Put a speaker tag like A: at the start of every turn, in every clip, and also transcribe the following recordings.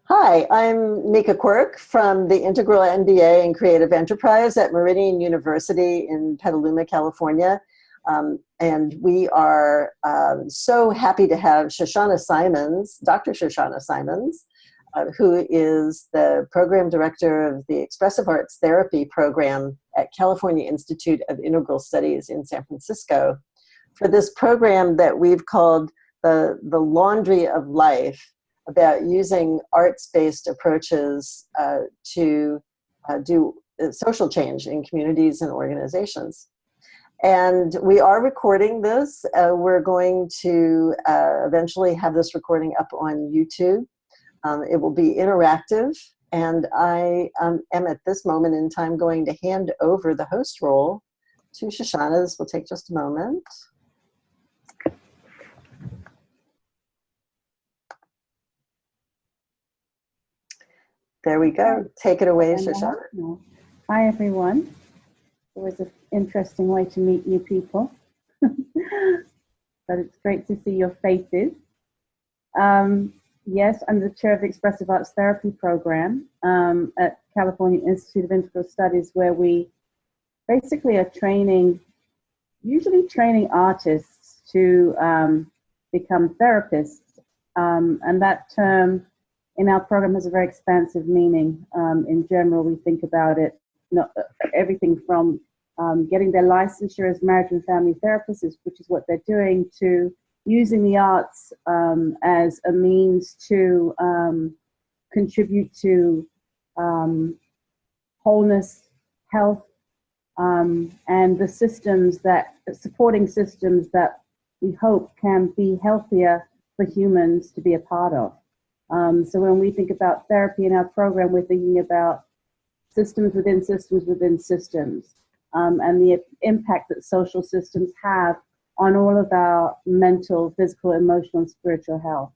A: Hi, I'm Nika Quirk from the Integral MBA in Creative Enterprise at Meridian University in Petaluma, California. And we are so happy to have Shoshana Simons, Dr. Shoshana Simons, who is the program director of the Expressive Arts Therapy program at California Institute of Integral Studies in San Francisco, for this program that we've called the Laundry of Life, about using arts-based approaches to do social change in communities and organizations. And we are recording this. We're going to eventually have this recording up on YouTube. It will be interactive, and I am at this moment in time going to hand over the host role to Shoshana. This will take just a moment. There we go. Take it away, Shoshana.
B: Hi, everyone. It was an interesting way to meet new people, but it's great to see your faces. Yes, I'm the chair of the Expressive Arts Therapy program at California Institute of Integral Studies, where we basically are usually training artists to become therapists. And that term in our program has a very expansive meaning. In general, we think about it, everything from getting their licensure as marriage and family therapists, which is what they're doing, to using the arts as a means to contribute to wholeness, health, and the supporting systems that we hope can be healthier for humans to be a part of. So when we think about therapy in our program, we're thinking about systems within systems within systems, and the impact that social systems have on all of our mental, physical, emotional, and spiritual health.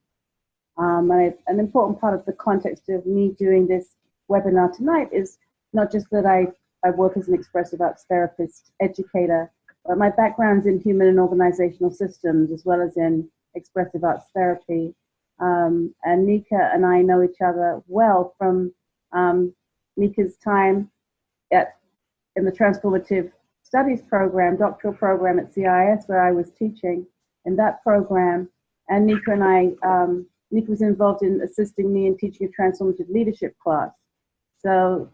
B: And an important part of the context of me doing this webinar tonight is not just that I work as an expressive arts therapist, educator, but my background's in human and organizational systems, as well as in expressive arts therapy. And Nika and I know each other well from Nika's time in the Transformative Studies program, doctoral program at CIS, where I was teaching in that program. And Nika and Nika was involved in assisting me in teaching a transformative leadership class. So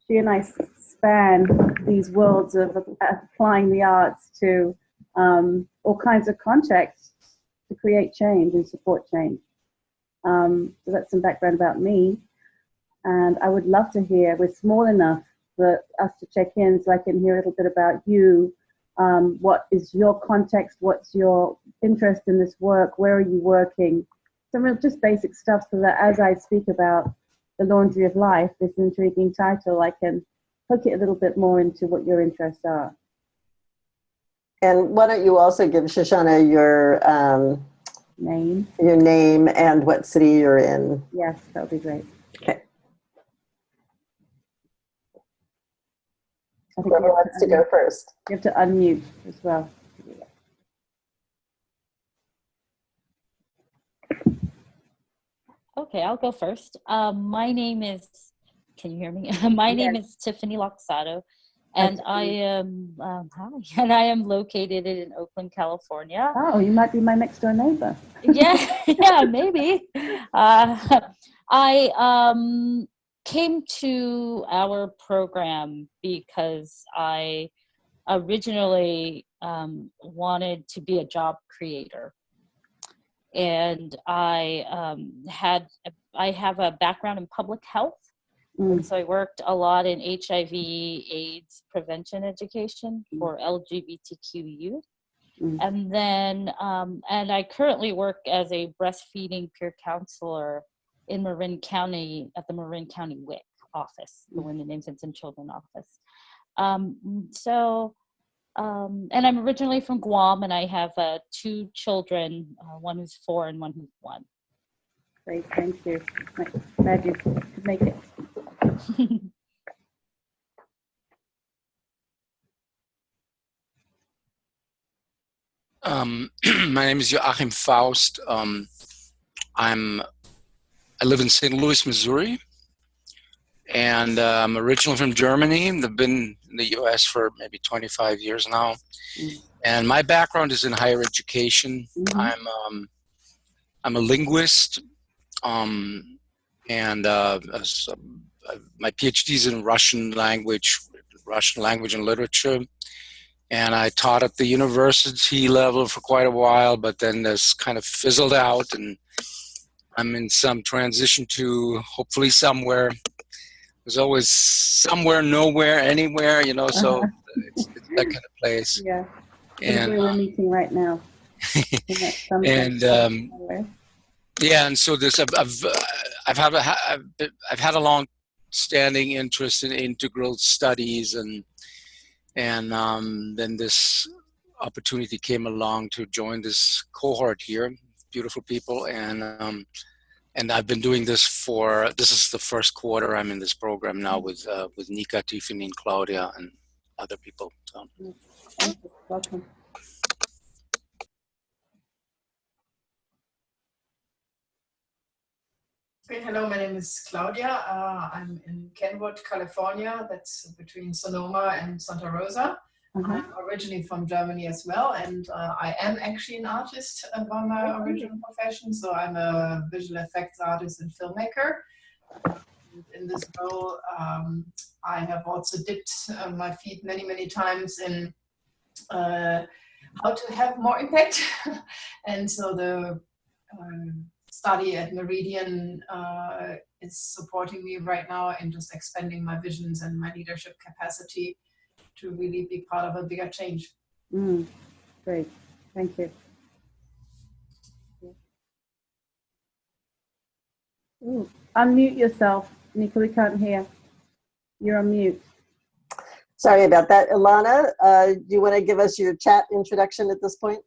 B: she and I span these worlds of applying the arts to all kinds of contexts to create change and support change. So that's some background about me. And I would love to hear, we're small enough for us to check in so I can hear a little bit about you. What is your context? What's your interest in this work? Where are you working? Some real just basic stuff, so that as I speak about the Laundry of Life, this intriguing title, I can hook it a little bit more into what your interests are.
A: And why don't you also give Shoshana your name and what city you're in?
B: Yes, that would be great.
A: Okay.
B: I think
A: whoever wants to go first.
B: You have to unmute as well.
C: Okay, I'll go first. My name is, can you hear me? My name is Tiffany Loxato, and I am, and I am located in Oakland, California.
B: Oh, you might be my next door neighbor.
C: Yeah, maybe. I came to our program because I originally wanted to be a job creator. And I have a background in public health. And so I worked a lot in HIV/AIDS prevention education for LGBTQ youth. And then, and I currently work as a breastfeeding peer counselor in Marin County, at the Marin County WIC office, the Women, Infants, and Children office. And I'm originally from Guam, and I have 2 children, one who's 4 and one who's 1.
B: Great, thank you. Glad you could make it.
D: My name is Joachim Faust. I'm I live in St. Louis, Missouri, and I'm originally from Germany. I've been in the U.S. for maybe 25 years now. And my background is in higher education. I'm a linguist, and my PhD is in Russian language and literature. And I taught at the university level for quite a while, but then this kind of fizzled out, and I'm in some transition to hopefully somewhere. There's always somewhere, nowhere, anywhere, you know, so it's that kind of place.
B: Yeah.
D: And
B: we're meeting right now.
D: and yeah, and so this I've had a long standing interest in integral studies, and then this opportunity came along to join this cohort here, beautiful people, and I've been doing this this is the first quarter I'm in this program now with Nika, Tiffany, and Claudia, and other people. So.
B: Thank you. Welcome.
E: Okay, hello, my name is Claudia. I'm in Kenwood, California. That's between Sonoma and Santa Rosa. I'm originally from Germany as well, and I am actually an artist by my original profession. So I'm a visual effects artist and filmmaker. In this role, I have also dipped my feet many, many times in how to have more impact. And so the study at Meridian is supporting me right now in just expanding my visions and my leadership capacity to really be part of a bigger change.
B: Great, thank you. Ooh. Unmute yourself, Nika, we can't hear. You're on mute.
A: Sorry about that. Ilana, do you want to give us your chat introduction at this point?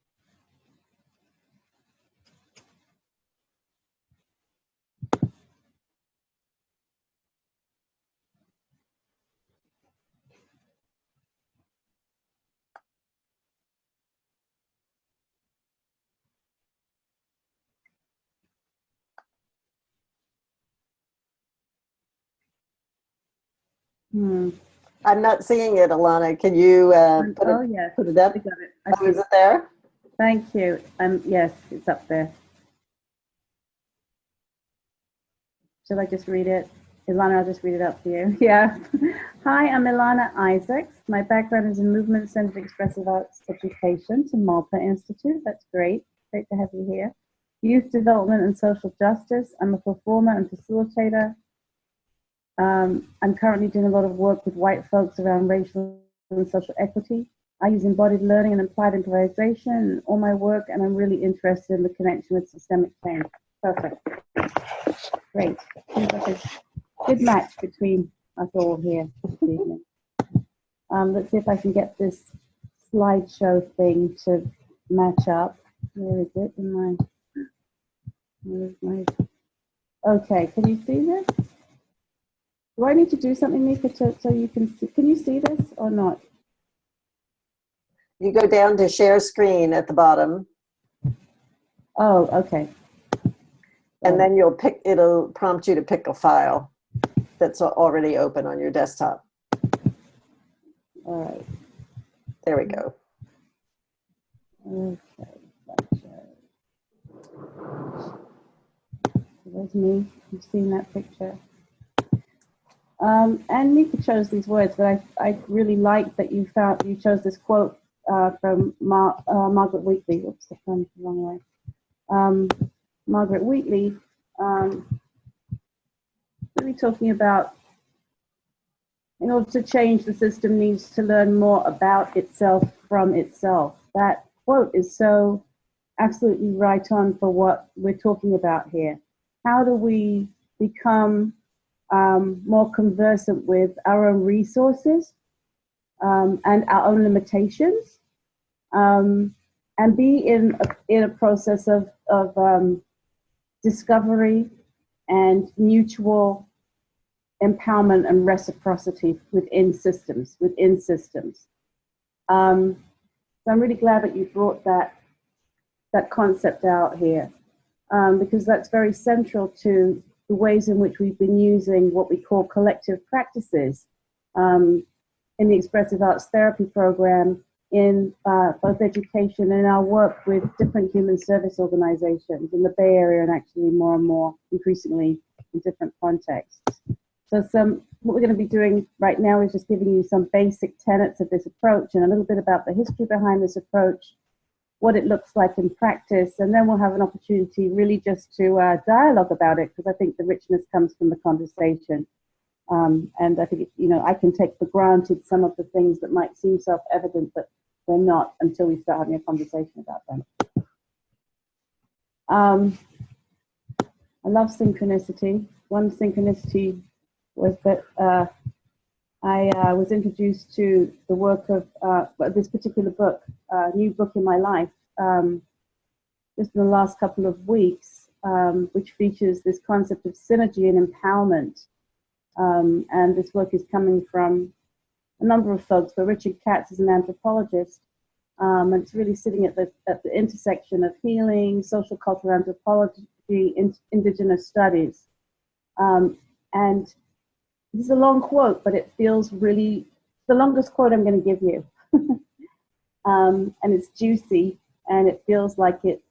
A: I'm not seeing it, Ilana. Can you put it up?
B: I got it.
A: Oh, is it there?
B: Thank you. Yes, it's up there. Should I just read it? Ilana, I'll just read it out for you. Yeah. Hi, I'm Ilana Isaacs. My background is in movement-centered expressive arts education to Malta Institute. That's great. Great to have you here. Youth development and social justice. I'm a performer and facilitator. I'm currently doing a lot of work with white folks around racial and social equity. I use embodied learning and applied improvisation in all my work, and I'm really interested in the connection with systemic change. Perfect. Great. Seems like a good match between us all here this evening. Let's see if I can get this slideshow thing to match up. Where is it? Okay, can you see this? Do I need to do something, Nika, so you can see? Can you see this or not?
A: You go down to share screen at the bottom.
B: Oh, okay.
A: And then it'll prompt you to pick a file that's already open on your desktop.
B: All right.
A: There we go.
B: Okay. There's me. You've seen that picture. And Nika chose these words, but I really like that you chose this quote from Margaret Wheatley. Oops, I found it the wrong way. Margaret Wheatley, really talking about, in order to change, the system needs to learn more about itself from itself. That quote is so absolutely right on for what we're talking about here. How do we become more conversant with our own resources and our own limitations, and be in a process of discovery and mutual empowerment and reciprocity within systems. So I'm really glad that you brought that concept out here, because that's very central to the ways in which we've been using what we call collective practices in the expressive arts therapy program in both education and our work with different human service organizations in the Bay Area, and actually more and more increasingly in different contexts. So what we're going to be doing right now is just giving you some basic tenets of this approach and a little bit about the history behind this approach, what it looks like in practice, and then we'll have an opportunity really just to dialogue about it, because I think the richness comes from the conversation. And I think, I can take for granted some of the things that might seem self-evident, but they're not until we start having a conversation about them. I love synchronicity. One synchronicity was that I was introduced to the work of this particular book, new book in my life, just in the last couple of weeks, which features this concept of synergy and empowerment. And this work is coming from a number of folks, but Richard Katz is an anthropologist, and it's really sitting at the intersection of healing, social cultural anthropology, indigenous studies. And this is a long quote, but it feels really the longest quote I'm going to give you. And it's juicy, and it feels like it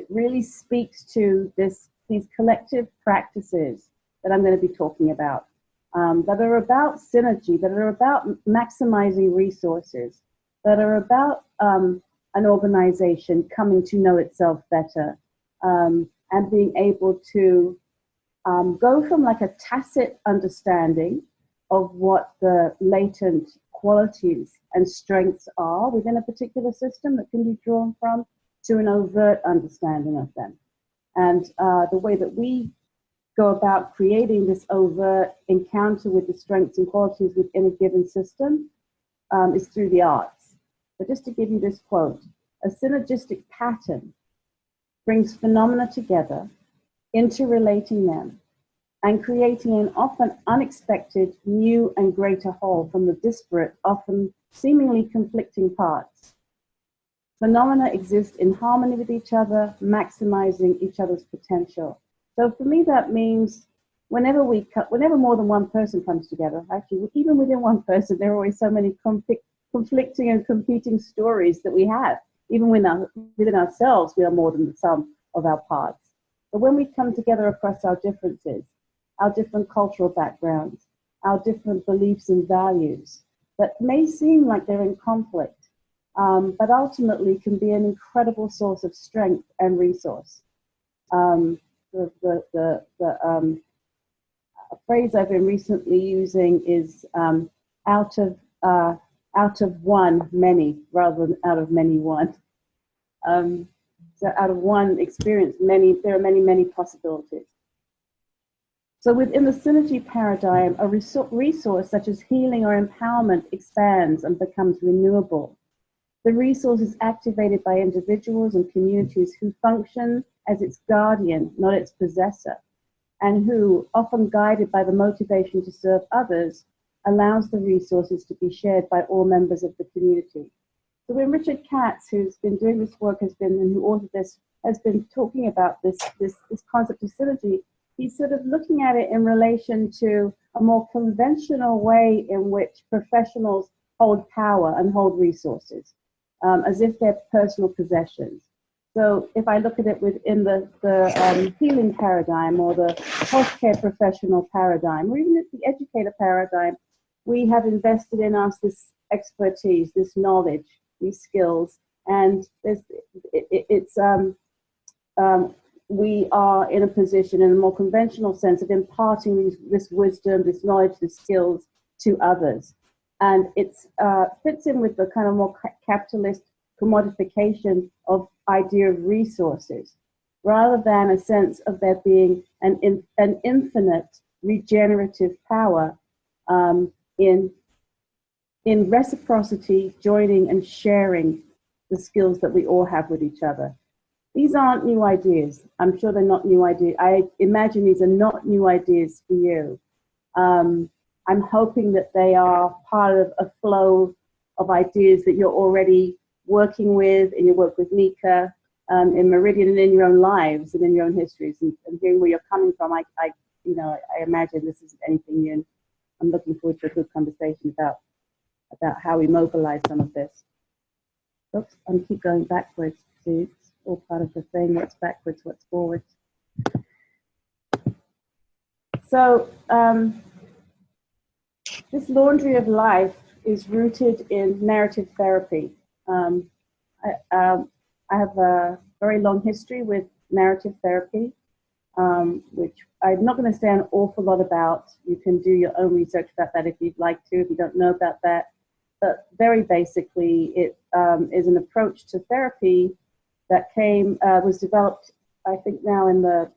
B: really speaks to these collective practices that I'm going to be talking about, that are about synergy, that are about maximizing resources, that are about an organization coming to know itself better, and being able to go from like a tacit understanding of what the latent qualities and strengths are within a particular system that can be drawn from, to an overt understanding of them. And the way that we go about creating this overt encounter with the strengths and qualities within a given system is through the arts. But just to give you this quote, a synergistic pattern brings phenomena together, interrelating them, and creating an often unexpected, new and greater whole from the disparate, often seemingly conflicting parts. Phenomena exist in harmony with each other, maximizing each other's potential. So for me, that means whenever more than one person comes together, actually, even within one person, there are always so many conflicting and competing stories that we have. Even within ourselves, we are more than the sum of our parts. But when we come together across our differences, our different cultural backgrounds, our different beliefs and values that may seem like they're in conflict, but ultimately can be an incredible source of strength and resource. The phrase I've been recently using is out of one, many, rather than out of many, one. So out of one experience, there are many, many possibilities. So within the synergy paradigm, a resource such as healing or empowerment expands and becomes renewable. The resource is activated by individuals and communities who function as its guardian, not its possessor, and who, often guided by the motivation to serve others, allows the resources to be shared by all members of the community. So when Richard Katz, who's been doing this work, and who authored this, has been talking about this concept of synergy, he's sort of looking at it in relation to a more conventional way in which professionals hold power and hold resources, as if they're personal possessions. So if I look at it within the healing paradigm, or the healthcare professional paradigm, or even the educator paradigm, we have invested in us this expertise, this knowledge, these skills, and we are in a position, in a more conventional sense, of imparting this wisdom, this knowledge, these skills to others. And it fits in with the kind of more capitalist commodification of idea of resources, rather than a sense of there being an infinite regenerative power in reciprocity, joining and sharing the skills that we all have with each other. These aren't new ideas. I'm sure they're not new ideas. I imagine these are not new ideas for you. I'm hoping that they are part of a flow of ideas that you're already working with in your work with Nika, in Meridian and in your own lives and in your own histories, and hearing where you're coming from. I imagine this isn't anything new. I'm looking forward to a good conversation about how we mobilize some of this. Oops, I'm keep going backwards. See, it's all part of the thing. What's backwards, what's forwards. So this laundry of life is rooted in narrative therapy. I have a very long history with narrative therapy, which I'm not going to say an awful lot about. You can do your own research about that if you'd like to, if you don't know about that. But very basically, it is an approach to therapy that was developed, I think now in the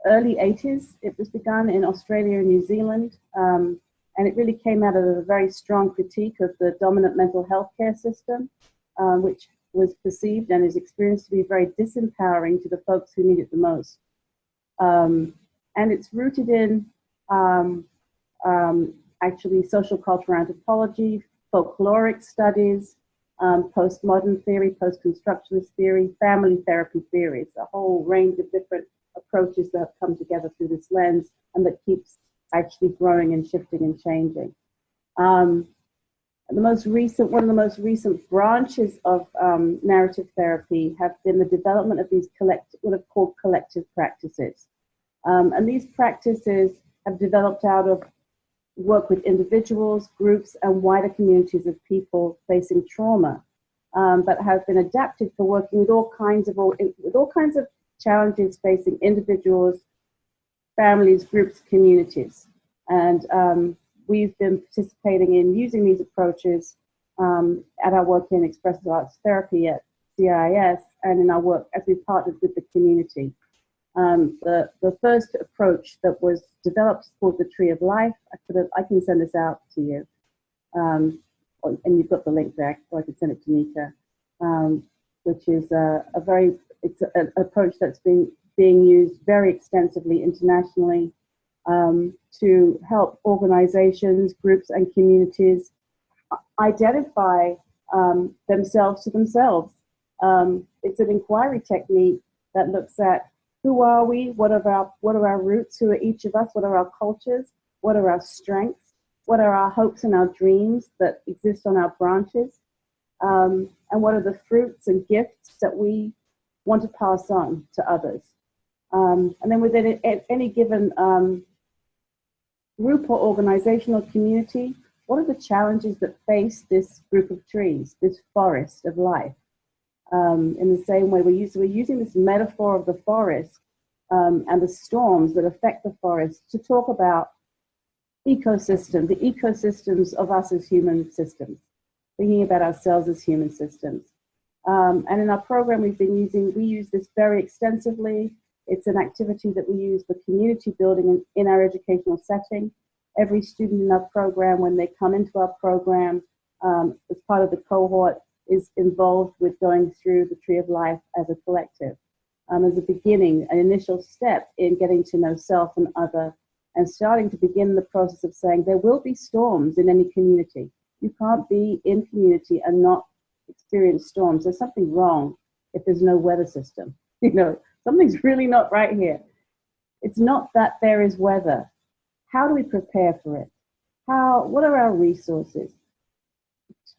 B: early 80s. It was begun in Australia and New Zealand. And it really came out of a very strong critique of the dominant mental health care system, which was perceived and is experienced to be very disempowering to the folks who need it the most. And it's rooted in actually social cultural anthropology, folkloric studies, postmodern theory, post-constructionist theory, family therapy theories, a whole range of different approaches that have come together through this lens and that keeps actually growing and shifting and changing. One of the most recent branches of narrative therapy have been the development of these what are called collective practices. And these practices have developed out of work with individuals, groups, and wider communities of people facing trauma, but have been adapted for working with all kinds of challenges facing individuals, families, groups, communities. And we've been participating in using these approaches at our work in expressive arts therapy at CIS and in our work as we've partnered with the community. The first approach that was developed is called the Tree of Life. I can send this out to you. And you've got the link there, so I can send it to Nika, which is it's an approach that's being used very extensively internationally to help organizations, groups, and communities identify themselves to themselves. It's an inquiry technique that looks at who are we, what are our roots, who are each of us, what are our cultures, what are our strengths, what are our hopes and our dreams that exist on our branches, and what are the fruits and gifts that we want to pass on to others. And then within any given group or organizational community, what are the challenges that face this group of trees, this forest of life? In the same way, we're using this metaphor of the forest and the storms that affect the forest to talk about the ecosystems of us as human systems, thinking about ourselves as human systems. And in our program, we use this very extensively. It's an activity that we use for community building in our educational setting. Every student in our program, when they come into our program, as part of the cohort, is involved with going through the Tree of Life as a collective, as a beginning, an initial step in getting to know self and other, and starting to begin the process of saying there will be storms in any community. You can't be in community and not experience storms. There's something wrong if there's no weather system. Something's really not right here. It's not that there is weather. How do we prepare for it? What are our resources?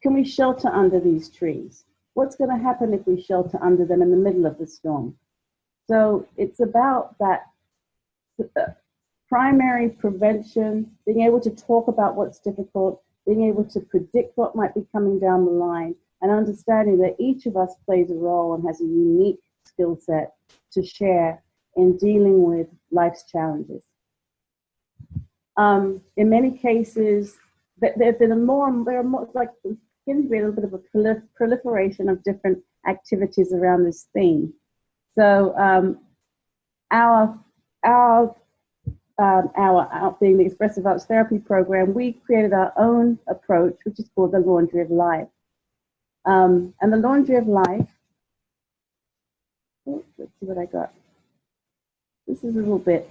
B: Can we shelter under these trees? What's going to happen if we shelter under them in the middle of the storm? So it's about that primary prevention, being able to talk about what's difficult, being able to predict what might be coming down the line, and understanding that each of us plays a role and has a unique skill set to share in dealing with life's challenges. In many cases, there are more like beginning to be a little bit of a proliferation of different activities around this theme. So our being the Expressive Arts Therapy program, we created our own approach, which is called the Laundry of Life. And the Laundry of Life, let's see what I got. So a little bit,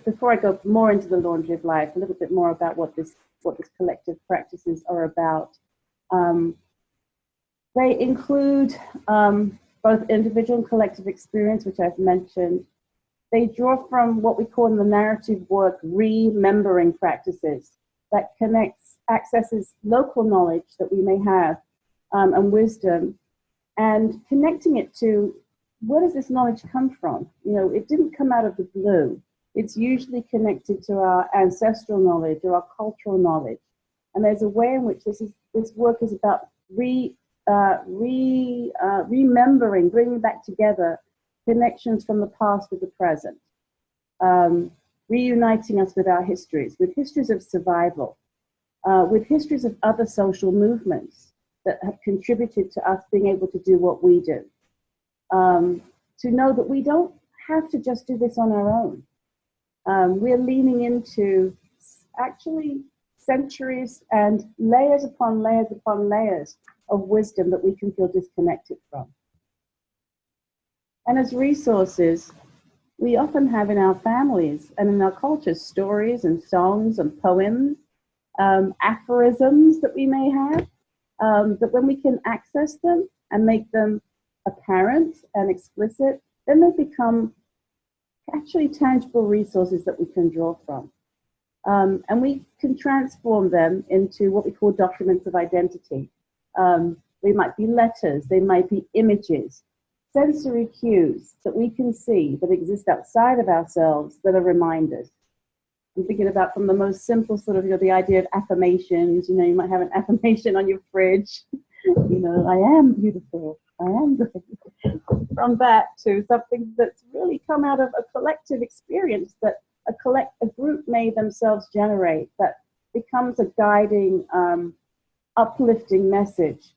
B: before I go more into the Laundry of Life, a little bit more about what this collective practices are about. They include both individual and collective experience, which I've mentioned. They draw from what we call in the narrative work remembering practices that accesses local knowledge that we may have and wisdom, and connecting it to where does this knowledge come from? You know, it didn't come out of the blue. It's usually connected to our ancestral knowledge or our cultural knowledge. And there's a way in which this work is about remembering, bringing back together connections from the past with the present, reuniting us with our histories, with histories of survival, with histories of other social movements that have contributed to us being able to do what we do. To know that we don't have to just do this on our own. We're leaning into actually centuries and layers upon layers upon layers of wisdom that we can feel disconnected from. And as resources, we often have in our families and in our cultures stories and songs and poems, aphorisms that we may have, that when we can access them and make them apparent and explicit, then they become actually tangible resources that we can draw from. And we can transform them into what we call documents of identity. They might be letters, they might be images, sensory cues that we can see that exist outside of ourselves that are reminders. I'm thinking about from the most simple sort of, the idea of affirmations. You might have an affirmation on your fridge. I am beautiful, I am good. From that to something that's really come out of a collective experience that a group may themselves generate, that becomes a guiding, uplifting message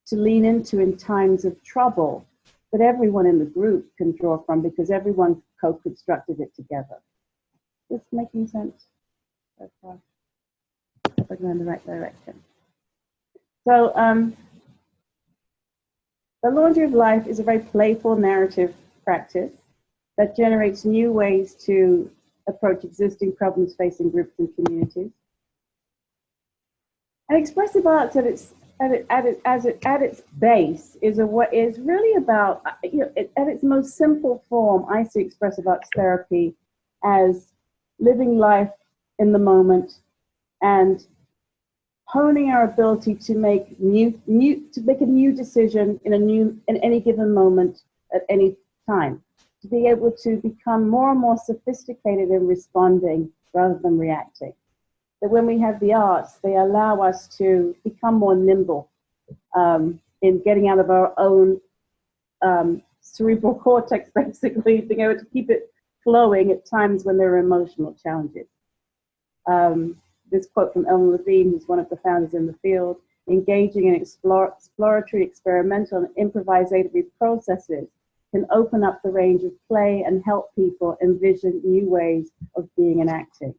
B: to lean into in times of trouble, that everyone in the group can draw from because everyone co-constructed it together. Is this making sense so far? I hope I'm going in the right direction. So the Laundry of Life is a very playful narrative practice that generates new ways to approach existing problems facing groups and communities. And expressive arts at its base is really about, at its most simple form, I see expressive arts therapy as living life in the moment and honing our ability to make a new decision in any given moment at any time, to be able to become more and more sophisticated in responding rather than reacting. That when we have the arts, they allow us to become more nimble in getting out of our own cerebral cortex, basically, being able to keep it flowing at times when there are emotional challenges. This quote from Ellen Levine, who's one of the founders in the field: engaging in exploratory, experimental, and improvisatory processes can open up the range of play and help people envision new ways of being and acting.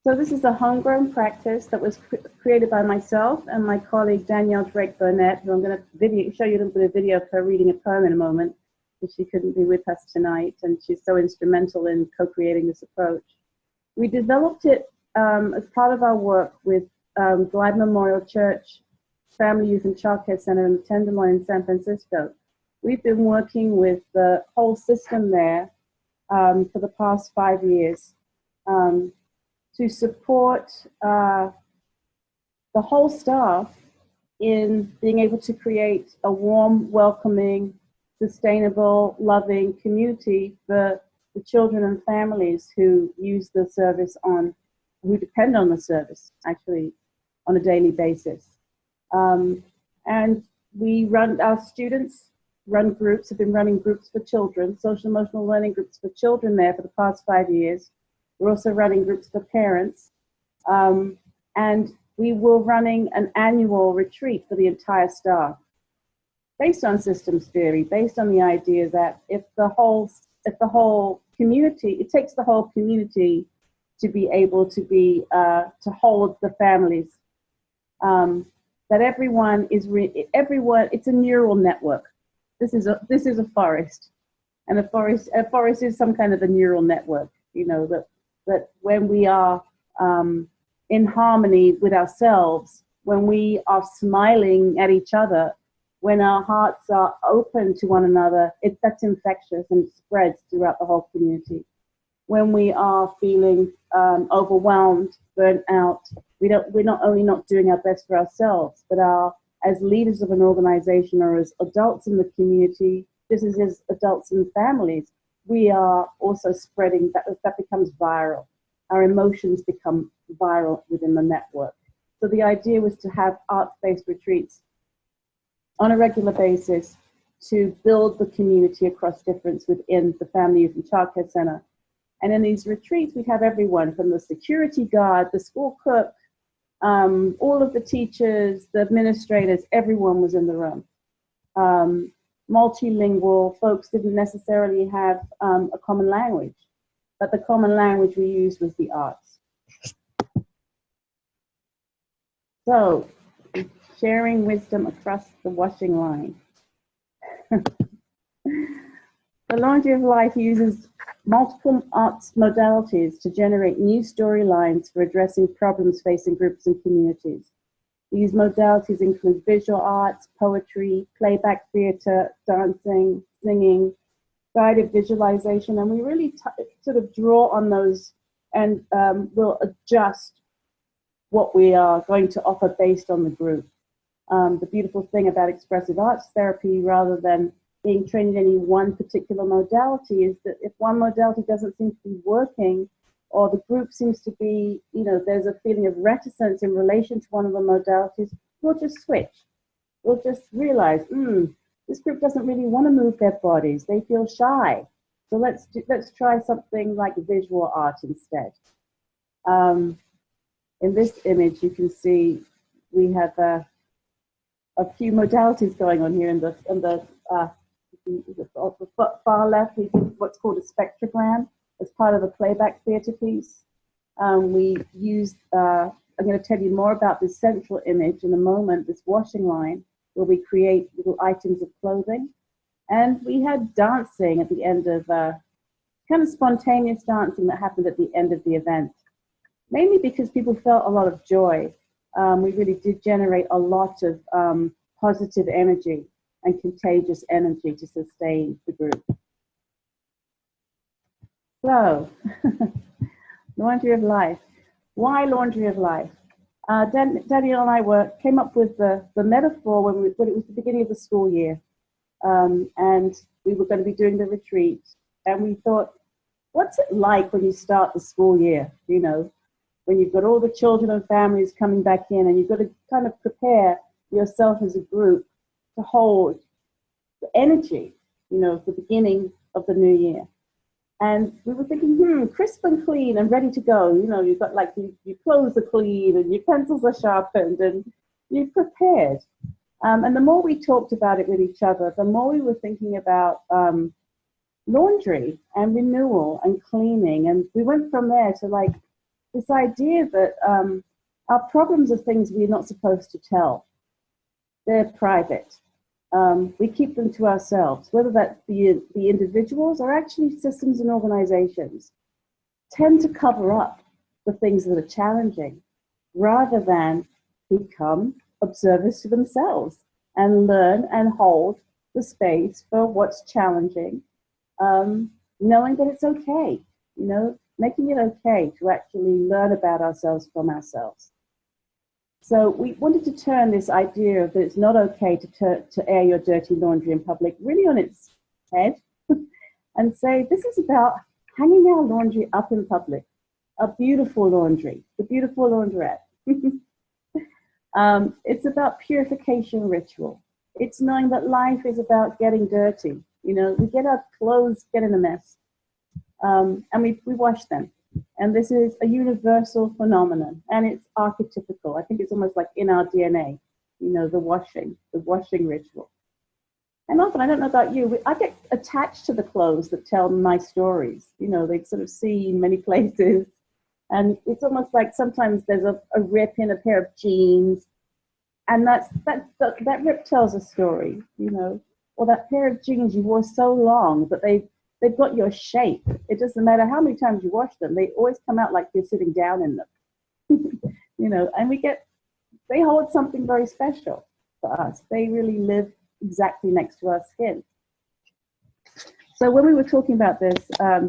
B: So this is a homegrown practice that was created by myself and my colleague Danielle Drake-Burnett, who I'm going to show you a little bit of video of her reading a poem in a moment, because she couldn't be with us tonight, and she's so instrumental in co-creating this approach. We developed it as part of our work with Glide Memorial Church, Family Youth and Child Care Center in the Tenderloin in San Francisco. We've been working with the whole system there for the past 5 years to support the whole staff in being able to create a warm, welcoming, sustainable, loving community for the children and families who use the service who depend on the service actually on a daily basis. And our students run groups, have been running groups for children, social emotional learning groups for children there for the past 5 years. We're also running groups for parents. And we were running an annual retreat for the entire staff, based on systems theory, based on the idea that if the whole community, it takes the whole community to be able to to hold the families, that everyone, it's a neural network. This is a forest, and a forest is some kind of a neural network, that when we are in harmony with ourselves, when we are smiling at each other, when our hearts are open to one another, that's infectious and spreads throughout the whole community. When we are feeling overwhelmed, burnt out, we're not only not doing our best for ourselves, but as leaders of an organization or as adults in the community, just as adults in families, we are also spreading, that becomes viral. Our emotions become viral within the network. So the idea was to have art-based retreats on a regular basis to build the community across difference within the Family Youth and Childcare Center. And in these retreats, we'd have everyone from the security guard, the school cook, all of the teachers, the administrators, everyone was in the room. Multilingual folks didn't necessarily have a common language, but the common language we used was the arts. So, sharing wisdom across the washing line. The Laundry of Life uses multiple arts modalities to generate new storylines for addressing problems facing groups and communities. These modalities include visual arts, poetry, playback theater, dancing, singing, guided visualization, and we really sort of draw on those and we'll adjust what we are going to offer based on the group. The beautiful thing about expressive arts therapy, rather than being trained in any one particular modality, is that if one modality doesn't seem to be working, or the group seems to be, there's a feeling of reticence in relation to one of the modalities, we'll just switch. We'll just realize, this group doesn't really want to move their bodies. They feel shy. So let's try something like visual art instead. In this image, you can see we have a few modalities going on here. On the far left, we do what's called a spectrogram as part of a playback theater piece. We used, I'm going to tell you more about this central image in a moment, this washing line, where we create little items of clothing. And we had dancing at the end of, kind of spontaneous dancing that happened at the end of the event. Mainly because people felt a lot of joy. We really did generate a lot of positive energy and contagious energy to sustain the group. So, Laundry of Life. Why Laundry of Life? Danielle and I came up with the metaphor when it was the beginning of the school year. And we were going to be doing the retreat. And we thought, what's it like when you start the school year? When you've got all the children and families coming back in, and you've got to kind of prepare yourself as a group to hold the energy, of the beginning of the new year. And we were thinking, crisp and clean and ready to go. You've got your clothes are clean and your pencils are sharpened and you're prepared. And the more we talked about it with each other, the more we were thinking about laundry and renewal and cleaning. And we went from there to this idea that our problems are things we're not supposed to tell. They're private. We keep them to ourselves, whether that be the individuals or actually systems and organizations tend to cover up the things that are challenging rather than become observers to themselves and learn and hold the space for what's challenging, knowing that it's okay, making it okay to actually learn about ourselves from ourselves. So we wanted to turn this idea of that it's not okay to air your dirty laundry in public really on its head and say, this is about hanging our laundry up in public, a beautiful laundry, the beautiful laundrette. It's about purification ritual. It's knowing that life is about getting dirty. We get our clothes, get in a mess, and we wash them. And this is a universal phenomenon, and it's archetypical. I think it's almost like in our DNA, the washing ritual. And often, I don't know about you, I get attached to the clothes that tell my stories. They sort of see in many places. And it's almost like sometimes there's a rip in a pair of jeans, and that rip tells a story, or that pair of jeans you wore so long that they've got your shape. It doesn't matter how many times you wash them, they always come out like you're sitting down in them. And we get they hold something very special for us. They really live exactly next to our skin. So when we were talking about this,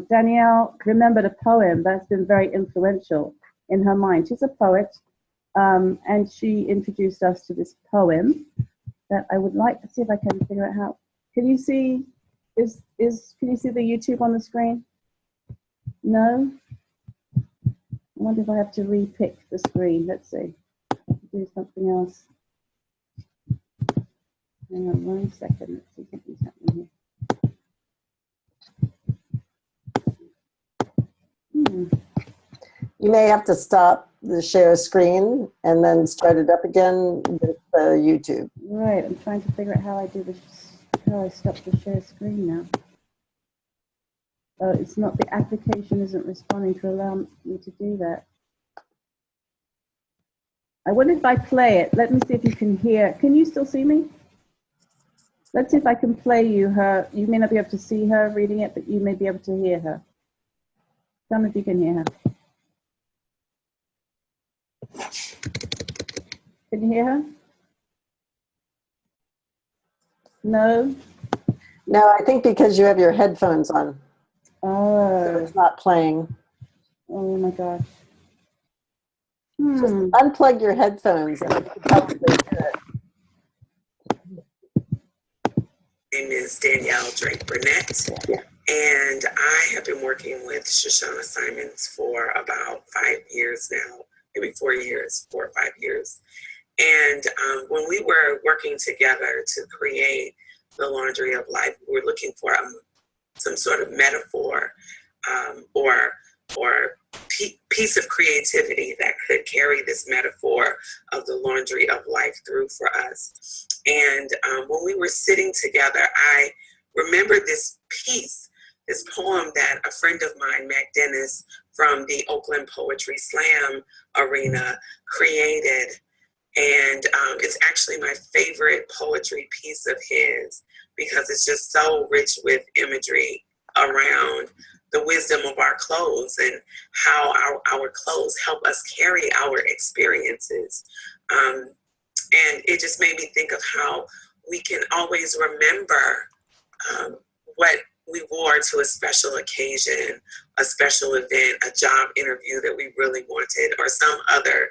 B: Danielle remembered a poem that's been very influential in her mind. She's a poet, and she introduced us to this poem that I would like to see if I can figure out how. Can you see? Can you see the YouTube on the screen? No. I wonder if I have to re-pick the screen. Let's see. Do something else. Hang on 1 second. Let's see if something's happening here.
A: You may have to stop the share screen and then start it up again with YouTube.
B: Right, I'm trying to figure out how I do this, how I stop the share screen now. Oh, it's not, the application isn't responding to allow me to do that. I wonder if I play it. Let me see if you can hear. Can you still see me? Let's see if I can play you her. You may not be able to see her reading it, but you may be able to hear her. Tell me if you can hear her. Can you hear her? No?
A: No, I think because you have your headphones on.
B: Oh.
A: So it's not playing.
B: Oh my gosh.
A: Just unplug your headphones and you can probably hear it.
F: My name is Danielle Drake Burnett, and I have been working with Shoshana Simons for about 5 years now, maybe 4 years, 4 or 5 years. And when we were working together to create the Laundry of Life, we were looking for some sort of metaphor or piece of creativity that could carry this metaphor of the laundry of life through for us. And when we were sitting together, I remembered this piece, this poem that a friend of mine, Mac Dennis, from the Oakland Poetry Slam arena created. And it's actually my favorite poetry piece of his because it's just so rich with imagery around the wisdom of our clothes and how our clothes help us carry our experiences. And it just made me think of how we can always remember what we wore to a special occasion, a special event, a job interview that we really wanted, or some other,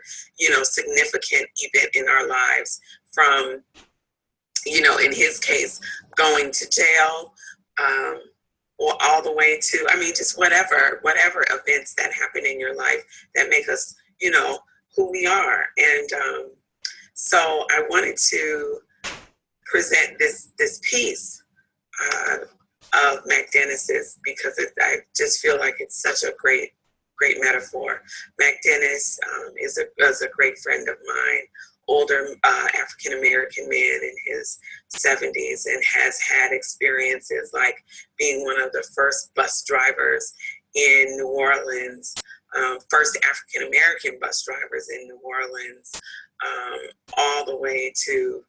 F: significant event in our lives from, in his case, going to jail, or all the way to, just whatever events that happen in your life that make us, who we are. And so I wanted to present this piece of Mac Dennis's because I just feel like it's such a great metaphor. Mac Dennis is a great friend of mine, older African-American man in his 70s, and has had experiences like being one of the first bus drivers in New Orleans, first African-American bus drivers in New Orleans, all the way to,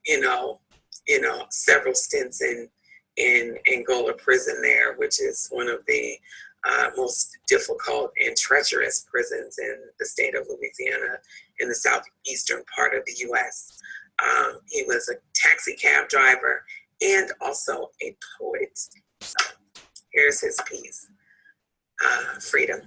F: several stints in Angola prison there, which is one of the most difficult and treacherous prisons in the state of Louisiana in the southeastern part of the U.S. He was a taxi cab driver and also a poet. So here's his piece, Freedom.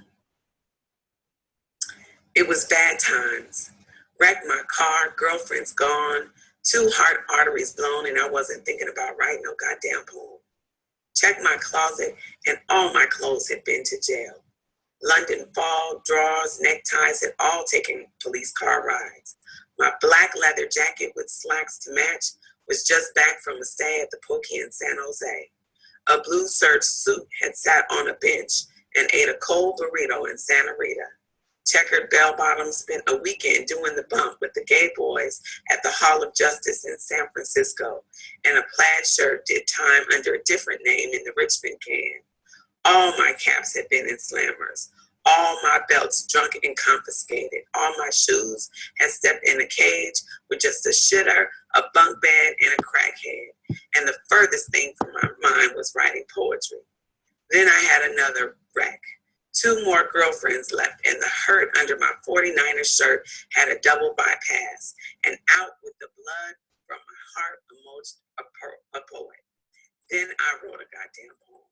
F: It was bad times. Wrecked my car, girlfriend's gone, 2 heart arteries blown, and I wasn't thinking about writing no goddamn poem. Checked my closet, and all my clothes had been to jail. London fog, drawers, neckties had all taken police car rides. My black leather jacket with slacks to match was just back from a stay at the Pokey in San Jose. A blue serge suit had sat on a bench and ate a cold burrito in Santa Rita. Checkered bell bottoms spent a weekend doing the bump with the gay boys at the Hall of Justice in San Francisco, and a plaid shirt did time under a different name in the Richmond can. All my caps had been in slammers. All my belts drunk and confiscated. All my shoes had stepped in a cage with just a shitter, a bunk bed, and a crackhead. And the furthest thing from my mind was writing poetry. Then I had another wreck. 2 more girlfriends left, and the hurt under my 49er shirt had a double bypass. And out with the blood from my heart emerged a poet. Then I wrote a goddamn poem.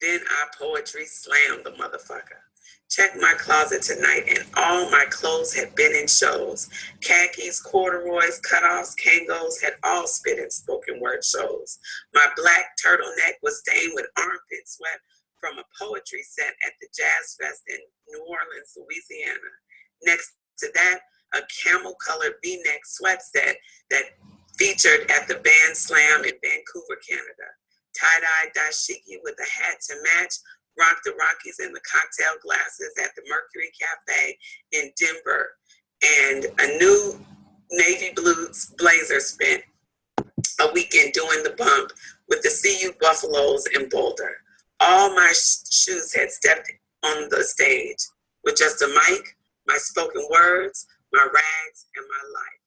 F: Then I poetry slammed the motherfucker. Checked my closet tonight and all my clothes had been in shows. Khakis, corduroys, cutoffs, kangos had all spit in spoken word shows. My black turtleneck was stained with armpit sweat from a poetry set at the Jazz Fest in New Orleans, Louisiana. Next to that, a camel-colored V-neck sweat set that featured at the Band Slam in Vancouver, Canada. Tie-dye dashiki with a hat to match, rocked the Rockies in the cocktail glasses at the Mercury Cafe in Denver, and a new navy blue blazer. Spent a weekend doing the bump with the CU Buffaloes in Boulder. All my shoes had stepped on the stage with just a mic, my spoken words, my rags, and my life.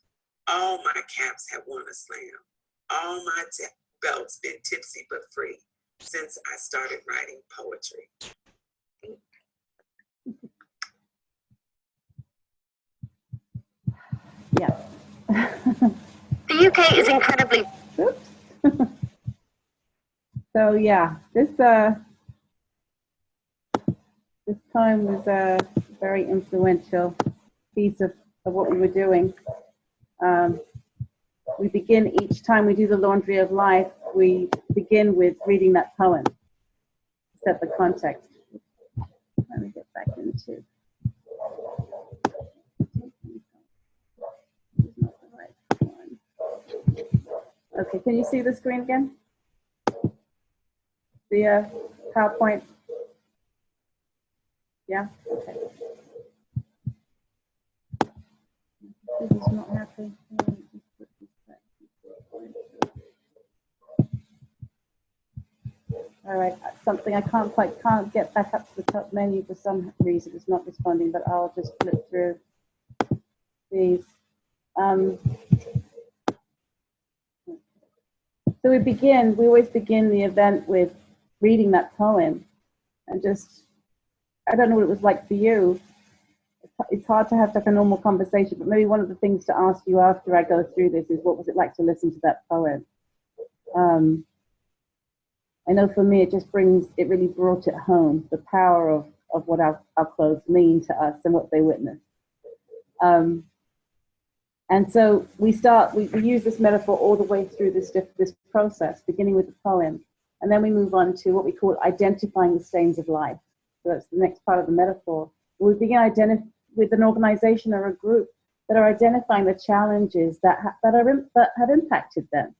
F: All my caps had won a slam. All my belts been tipsy but free since I started writing poetry.
B: Yeah.
G: The UK is incredibly...
B: Oops. So yeah, this poem was a very influential piece of what we were doing. We begin each time we do the Laundry of Life, we begin with reading that poem to set the context. Let me get back into. Okay, can you see the screen again? The PowerPoint? Yeah? Okay. This is not happening. All right, something I can't get back up to the top menu for some reason. It's not responding, but I'll just flip through these. So we always begin the event with reading that poem, and just, I don't know what it was like for you. It's hard to have like a normal conversation, but maybe one of the things to ask you after I go through this is, what was it like to listen to that poem? I know for me, it really brought it home, the power of what our clothes mean to us and what they witness. And so we use this metaphor all the way through this process, beginning with the poem, and then we move on to what we call identifying the stains of life. So that's the next part of the metaphor. We begin with an organization or a group that are identifying the challenges that have impacted them.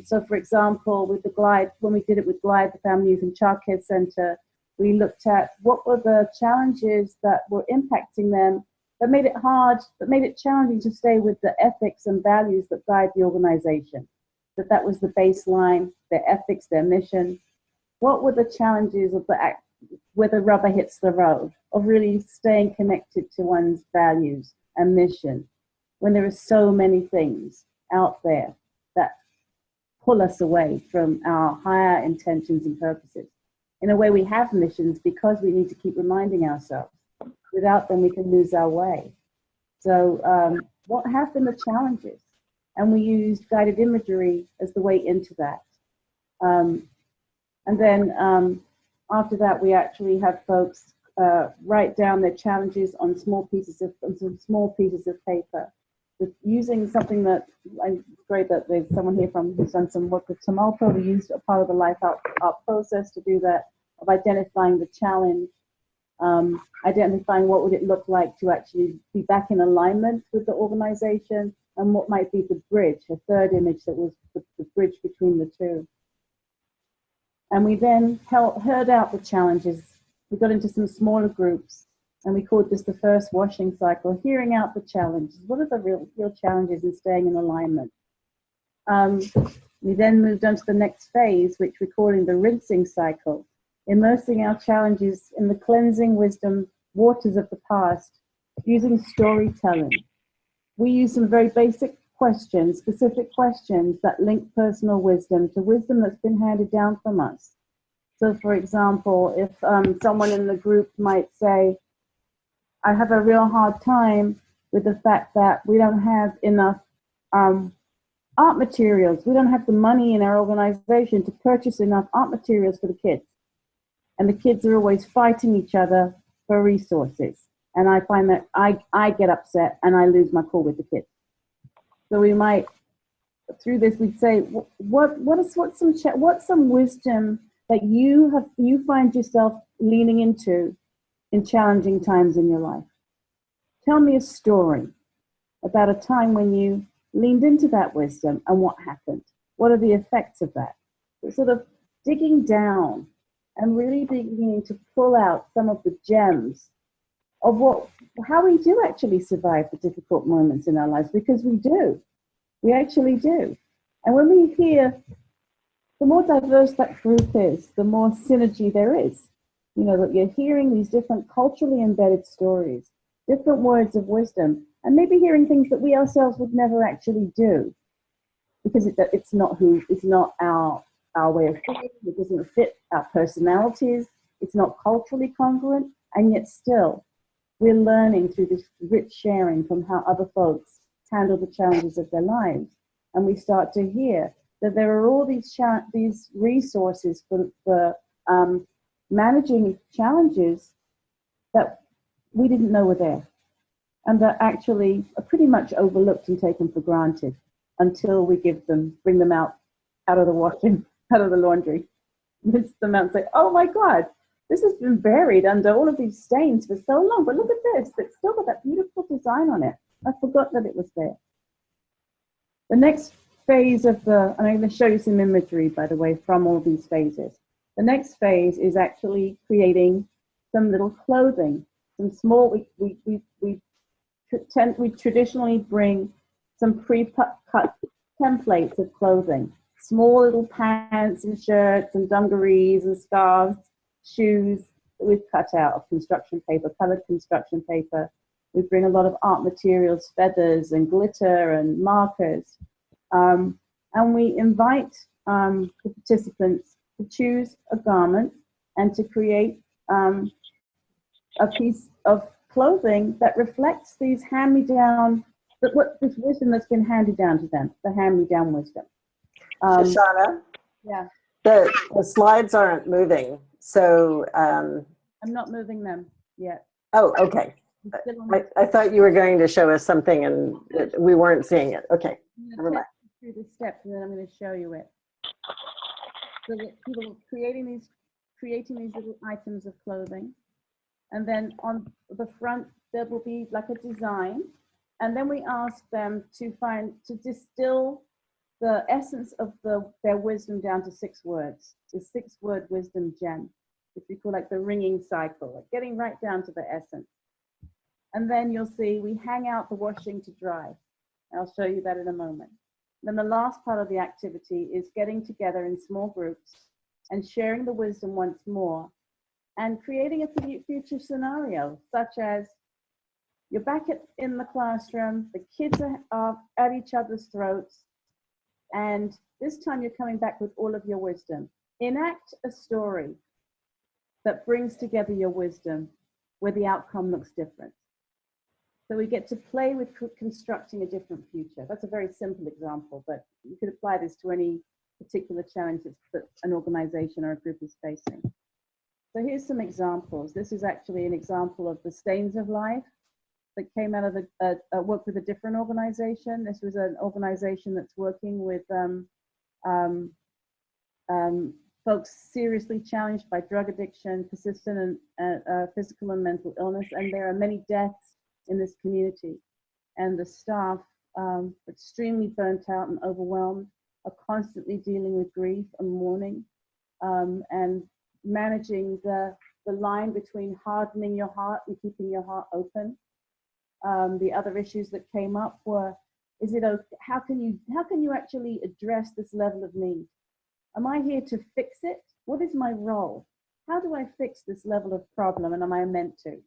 B: So for example, with the Glide, when we did it with Glide, the Family Youth and Childcare Center, we looked at what were the challenges that were impacting them, that made it hard, that made it challenging to stay with the ethics and values that guide the organization. That was the baseline, their ethics, their mission. What were the challenges of where the rubber hits the road, of really staying connected to one's values and mission, when there are so many things out there that pull us away from our higher intentions and purposes. In a way, we have missions because we need to keep reminding ourselves. Without them, we can lose our way. So what have been the challenges? And we used guided imagery as the way into that. And then after that, we actually had folks write down their challenges on small pieces of paper. With using something that, it's great that there's someone here who's done some work with Tamalpa. We used a part of the Life Out process to do that, of identifying the challenge, identifying what would it look like to actually be back in alignment with the organization, and what might be the bridge, a third image that was the bridge between the two. And we then heard out the challenges. We got into some smaller groups, and we called this the first washing cycle, hearing out the challenges. What are the real challenges in staying in alignment? We then moved on to the next phase, which we're calling the rinsing cycle, immersing our challenges in the cleansing wisdom waters of the past, using storytelling. We use some very basic questions, specific questions that link personal wisdom to wisdom that's been handed down from us. So for example, if someone in the group might say, I have a real hard time with the fact that we don't have enough art materials. We don't have the money in our organization to purchase enough art materials for the kids. And the kids are always fighting each other for resources. And I find that I get upset and I lose my cool with the kids. So we might, through this, we'd say, what's some wisdom that you find yourself leaning into in challenging times in your life? Tell me a story about a time when you leaned into that wisdom and what happened. What are the effects of that? Sort of digging down and really beginning to pull out some of the gems of how we do actually survive the difficult moments in our lives, because we actually do. And when we hear, the more diverse that group is, the more synergy there is. You know, that you're hearing these different culturally embedded stories, different words of wisdom, and maybe hearing things that we ourselves would never actually do, because it's not our way of thinking. It doesn't fit our personalities. It's not culturally congruent, and yet still we're learning through this rich sharing from how other folks handle the challenges of their lives, and we start to hear that there are all these resources for managing challenges that we didn't know were there, and that actually are pretty much overlooked and taken for granted until we bring them out of the washing, out of the laundry, rinse them out and say, oh my God, this has been buried under all of these stains for so long, but look at this, it's still got that beautiful design on it. I forgot that it was there. The next phase of and I'm going to show you some imagery, by the way, from all these phases. The next phase is actually creating some little clothing, some small, we traditionally bring some pre-cut templates of clothing, small little pants and shirts and dungarees and scarves, shoes that we've cut out of construction paper, colored construction paper. We bring a lot of art materials, feathers and glitter and markers. And we invite the participants to choose a garment and to create a piece of clothing that reflects these hand-me-down, this wisdom that's been handed down to them, the hand-me-down wisdom.
A: Shoshana?
B: Yeah.
A: The slides aren't moving, so...
B: I'm not moving them yet.
A: Oh, okay. I thought you were going to show us something and we weren't seeing it. Okay, never mind.
B: Through the steps, and then I'm going to show you it. So that people are creating these little items of clothing, and then on the front there will be like a design, and then we ask them to distill the essence of their wisdom down to 6 words. The 6-word wisdom gem, which we call like the ringing cycle, like getting right down to the essence. And then you'll see we hang out the washing to dry. I'll show you that in a moment. Then the last part of the activity is getting together in small groups and sharing the wisdom once more and creating a future scenario, such as you're back in the classroom, the kids are at each other's throats, and this time you're coming back with all of your wisdom. Enact a story that brings together your wisdom where the outcome looks different. So we get to play with constructing a different future. That's a very simple example, but you could apply this to any particular challenges that an organization or a group is facing. So here's some examples. This is actually an example of the stains of life that came out of a work with a different organization. This was an organization that's working with folks seriously challenged by drug addiction, persistent and physical and mental illness, and there are many deaths in this community. And the staff, extremely burnt out and overwhelmed, are constantly dealing with grief and mourning, and managing the line between hardening your heart and keeping your heart open. The other issues that came up were, how can you actually address this level of need? Am I here to fix it? What is my role? How do I fix this level of problem, and am I meant to?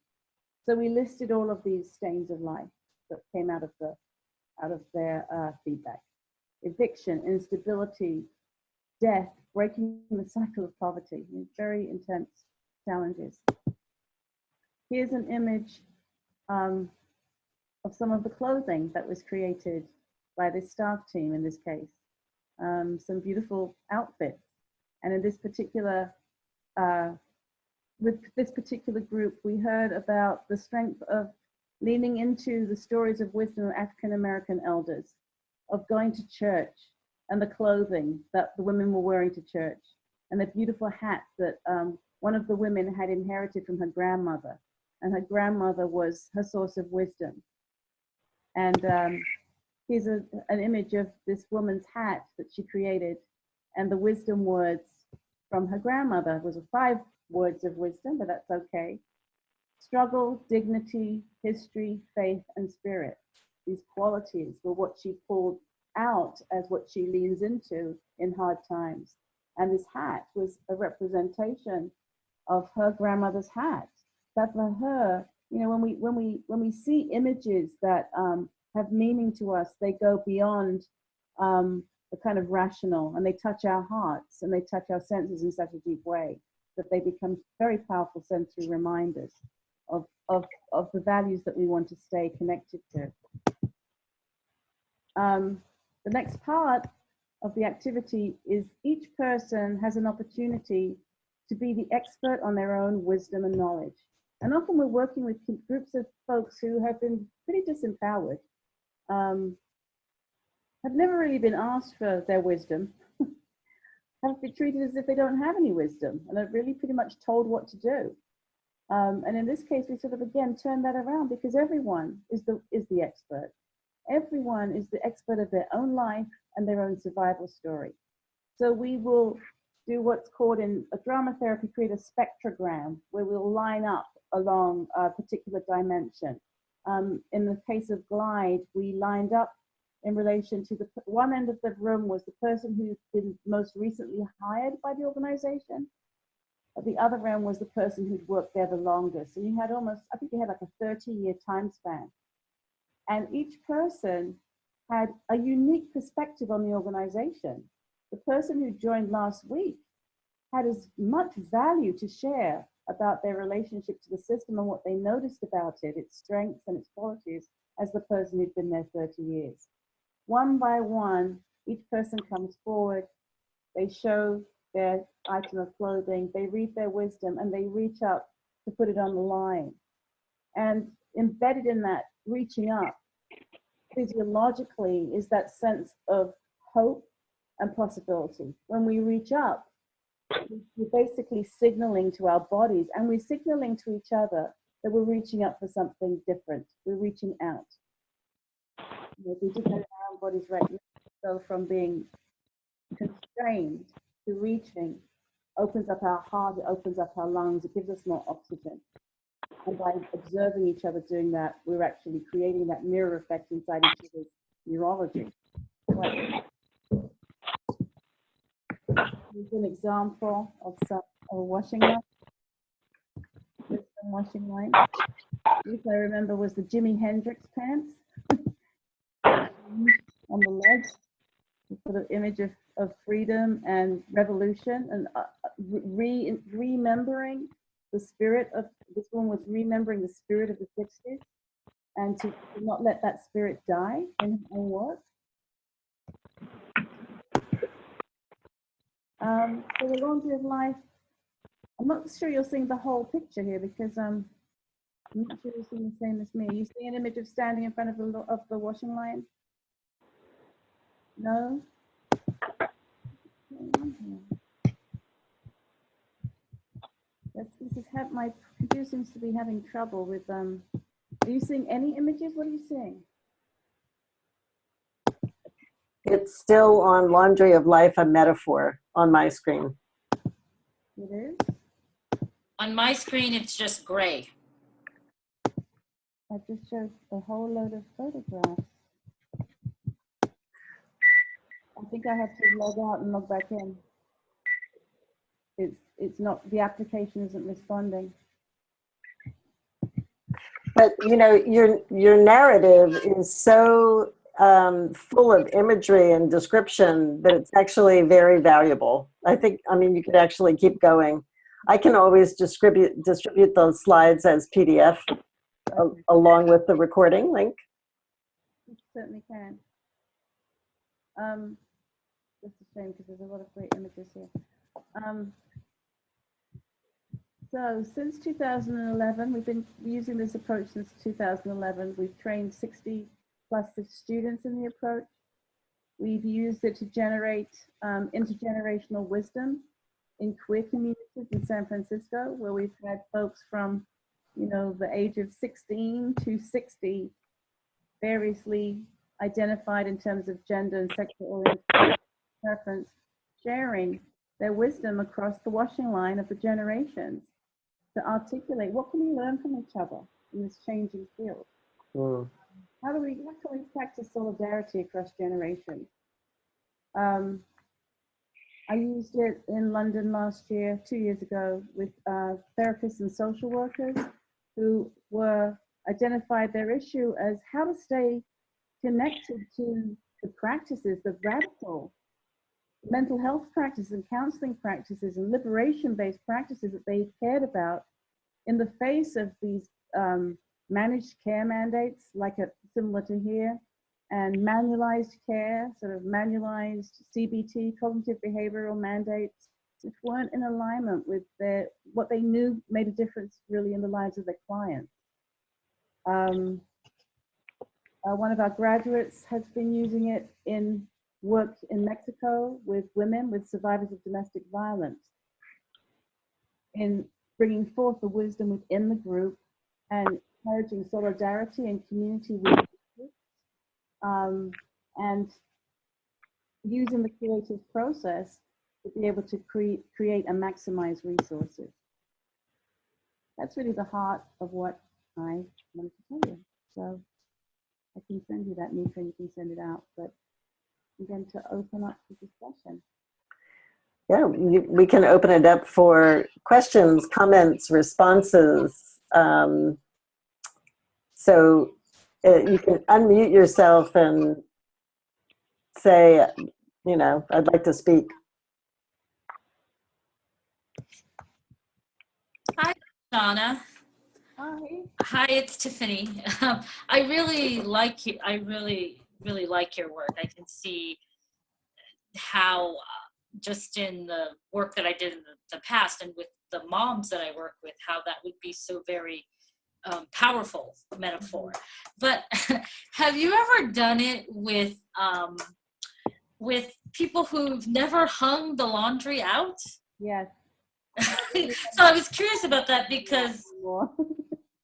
B: So we listed all of these stains of life that came out of their feedback: eviction, instability, death, breaking the cycle of poverty. Very intense challenges. Here's an image of some of the clothing that was created by this staff team in this case. Some beautiful outfits. And in this particular, with this particular group, we heard about the strength of leaning into the stories of wisdom of African-American elders, of going to church and the clothing that the women were wearing to church, and the beautiful hats that one of the women had inherited from her grandmother. And her grandmother was her source of wisdom. And here's an image of this woman's hat that she created, and the wisdom words from her grandmother was 5 words of wisdom, but that's okay. Struggle, dignity, history, faith, and spirit. These qualities were what she pulled out as what she leans into in hard times. And this hat was a representation of her grandmother's hat. That for her, you know, when we see images that have meaning to us, they go beyond the kind of rational, and they touch our hearts and they touch our senses in such a deep way that they become very powerful sensory reminders of the values that we want to stay connected to. The next part of the activity is each person has an opportunity to be the expert on their own wisdom and knowledge. And often we're working with groups of folks who have been pretty disempowered, have never really been asked for their wisdom, have been treated as if they don't have any wisdom, and are really pretty much told what to do. And in this case, we sort of, again, turn that around, because everyone is the expert. Everyone is the expert of their own life and their own survival story. So we will do what's called in a drama therapy, create a spectrogram, where we'll line up along a particular dimension. In the case of Glide, we lined up in relation to the one end of the room was the person who's been most recently hired by the organization. At the other end was the person who'd worked there the longest. And you had almost, I think you had like a 30-year time span. And each person had a unique perspective on the organization. The person who joined last week had as much value to share about their relationship to the system and what they noticed about it, its strengths and its qualities, as the person who'd been there 30 years. One by one, each person comes forward, they show their item of clothing, they read their wisdom, and they reach up to put it on the line. And embedded in that reaching up, physiologically, is that sense of hope and possibility. When we reach up, we're basically signaling to our bodies, and we're signaling to each other that we're reaching up for something different. We're reaching out. You know, we do that in our own bodies right now. So from being constrained to reaching opens up our heart, it opens up our lungs, it gives us more oxygen. And by observing each other doing that, we're actually creating that mirror effect inside each other's neurology. Right. Here's an example of a washing line. This washing line. This I remember was the Jimi Hendrix pants on the legs. Sort of image of freedom and revolution, and remembering the spirit of this one was remembering the spirit of the 60s, and to not let that spirit die in her own work. So the laundry of life, I'm not sure you're seeing the whole picture here, because I'm not sure you're seeing the same as me. You see an image of standing in front of the washing line? No? My computer seems to be having trouble with, are you seeing any images? What are you seeing?
A: It's still on Laundry of Life, a metaphor on my screen.
B: It is?
C: On my screen, it's just gray.
B: I just showed a whole load of photographs. I think I have to log out and log back in. It's not, the application isn't responding.
A: But you know, your narrative is so full of imagery and description that it's actually very valuable. I think, I mean, you could actually keep going. I can always distribute those slides as PDF along with the recording link.
B: You certainly can. Just a shame because there's a lot of great images here. So since 2011, we've been using this approach since 2011. We've trained 60+ students in the approach. We've used it to generate intergenerational wisdom in queer communities in San Francisco, where we've had folks from, you know, the age of 16 to 60, variously identified in terms of gender and sexual orientation preference, sharing their wisdom across the washing line of the generations to articulate what can we learn from each other in this changing field. How can we practice solidarity across generations? I used it in London last year, 2 years ago, with therapists and social workers who were identified their issue as how to stay connected to the practices, the radical mental health practices and counseling practices and liberation-based practices that they cared about in the face of these managed care mandates, similar to here, and manualized care, sort of manualized CBT, cognitive behavioral mandates, which weren't in alignment with what they knew made a difference really in the lives of their clients. One of our graduates has been using it in work in Mexico with women, with survivors of domestic violence, in bringing forth the wisdom within the group and encouraging solidarity and community with and using the creative process to be able to create and maximize resources. That's really the heart of what I wanted to tell you. So I can send you that, Nika, you can send it out, but I'm going to open up the discussion.
A: Yeah, we can open it up for questions, comments, responses. So you can unmute yourself and say, you know, I'd like to speak.
C: Hi, Donna.
B: Hi.
C: Hi, it's Tiffany. I really like you. I really like your work. I can see how just in the work that I did in the past and with the moms that I work with, how that would be so very powerful metaphor. But have you ever done it with people who've never hung the laundry out?
B: Yes.
C: So I was curious about that because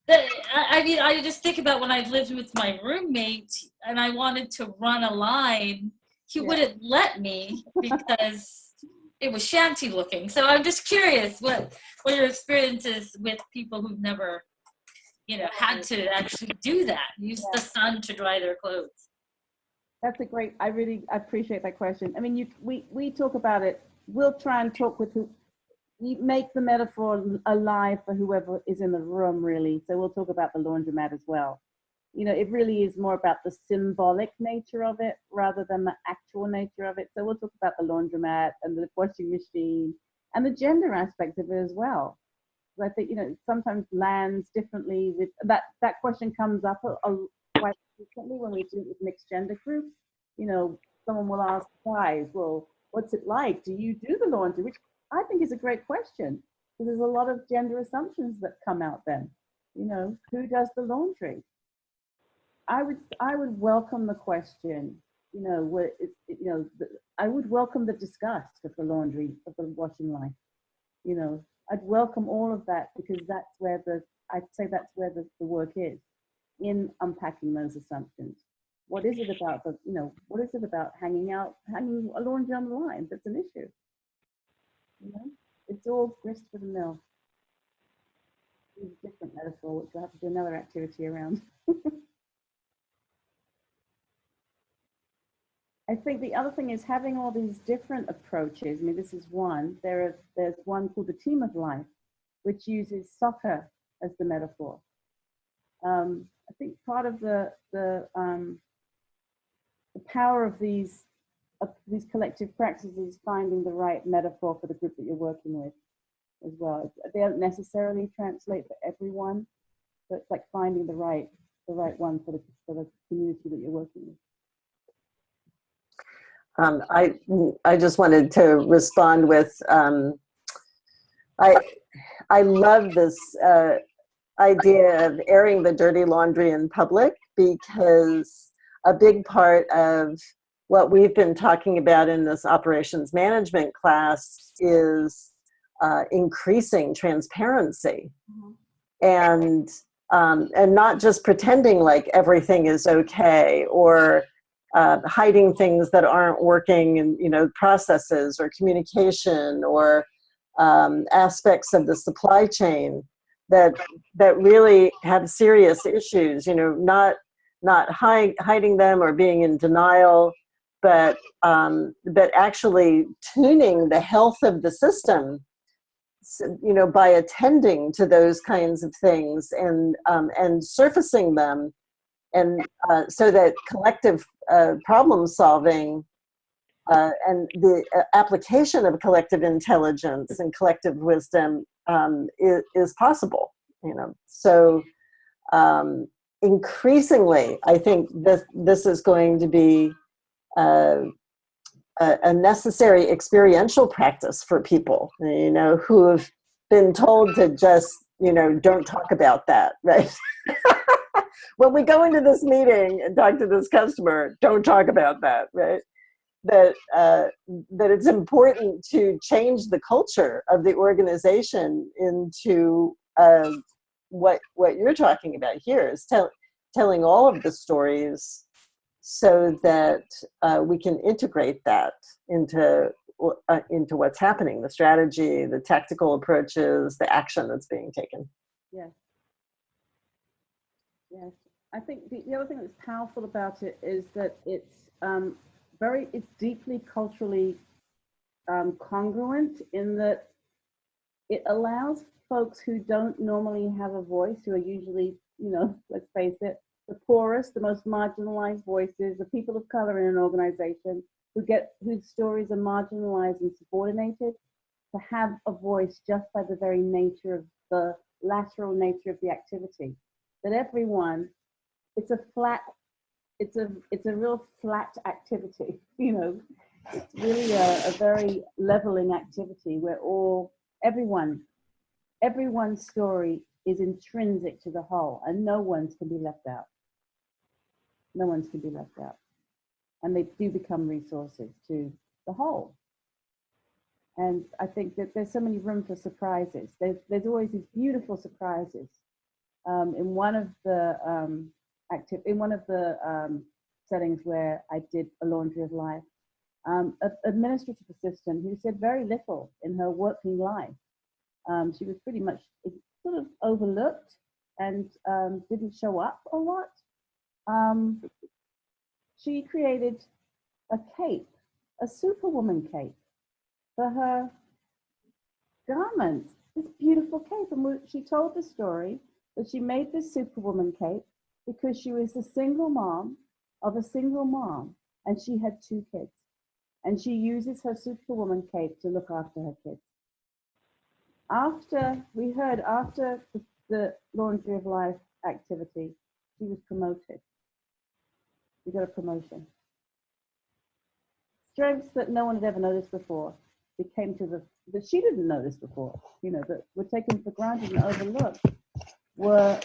C: I mean, I just think about when I lived with my roommate and I wanted to run a line, he wouldn't let me because it was shanty looking. So I'm just curious what your experience is with people who've never, you know, had to actually do that, use the sun to dry their clothes.
B: That's a great, I really appreciate that question. I mean, we talk about it. We'll try and talk with who, you make the metaphor alive for whoever is in the room, really. So we'll talk about the laundromat as well. You know, it really is more about the symbolic nature of it rather than the actual nature of it. So we'll talk about the laundromat and the washing machine and the gender aspect of it as well. I think, you know, sometimes lands differently with that question comes up quite frequently when we do it with mixed gender groups. You know, someone will ask guys, well, what's it like? Do you do the laundry? Which I think is a great question because there's a lot of gender assumptions that come out then. You know, who does the laundry? I would welcome the question. You know, I would welcome the disgust of the laundry, of the washing line. You know, I'd welcome all of that because that's where I'd say that's where the work is, in unpacking those assumptions. What is it about what is it about hanging a laundry on the line that's an issue? You know, it's all grist for the mill. It's a different metaphor, which we'll have to do another activity around. I think the other thing is having all these different approaches. I mean, this is one. There's one called the Team of Life, which uses soccer as the metaphor. I think part of the power of these collective practices, finding the right metaphor for the group that you're working with as well. They don't necessarily translate for everyone, but it's like finding the right one for the community that you're working with.
A: I just wanted to respond with, I love this idea of airing the dirty laundry in public, because a big part of what we've been talking about in this operations management class is increasing transparency, and not just pretending like everything is okay, or hiding things that aren't working in, you know, processes or communication or aspects of the supply chain that really have serious issues. You know, not hiding them or being in denial, but actually tuning the health of the system, you know, by attending to those kinds of things and surfacing them, and so that collective problem solving and the application of collective intelligence and collective wisdom is possible. You know, so increasingly, I think this is going to be a necessary experiential practice for people, you know, who have been told to just, you know, don't talk about that, right? When we go into this meeting and talk to this customer, don't talk about that, right? That it's important to change the culture of the organization into what you're talking about here, is telling all of the stories, so that we can integrate that into what's happening, the strategy, the tactical approaches, the action that's being taken.
B: Yes. Yes. I think the other thing that's powerful about it is that it's deeply culturally congruent, in that it allows folks who don't normally have a voice, who are usually, you know, let's face it, the poorest, the most marginalized voices, the people of color in an organization, whose stories are marginalized and subordinated, to have a voice just by the very nature of the lateral nature of the activity. That everyone, it's a real flat activity, you know. It's really a very leveling activity where everyone's story is intrinsic to the whole, and no one's can be left out. No one's can be left out. And they do become resources to the whole. And I think that there's so many room for surprises. There's always these beautiful surprises. In one of the settings where I did a laundry of life, an administrative assistant who said very little in her working life. She was pretty much sort of overlooked and didn't show up a lot. She created a cape, a superwoman cape, for her garment, this beautiful cape. And she told the story that she made this superwoman cape because she was the single mom of a single mom, and she had 2 kids. And she uses her superwoman cape to look after her kids. After the Laundry of Life activity, she was promoted. She got a promotion. Strengths that no one had ever noticed before that she didn't notice before, you know, that were taken for granted and overlooked,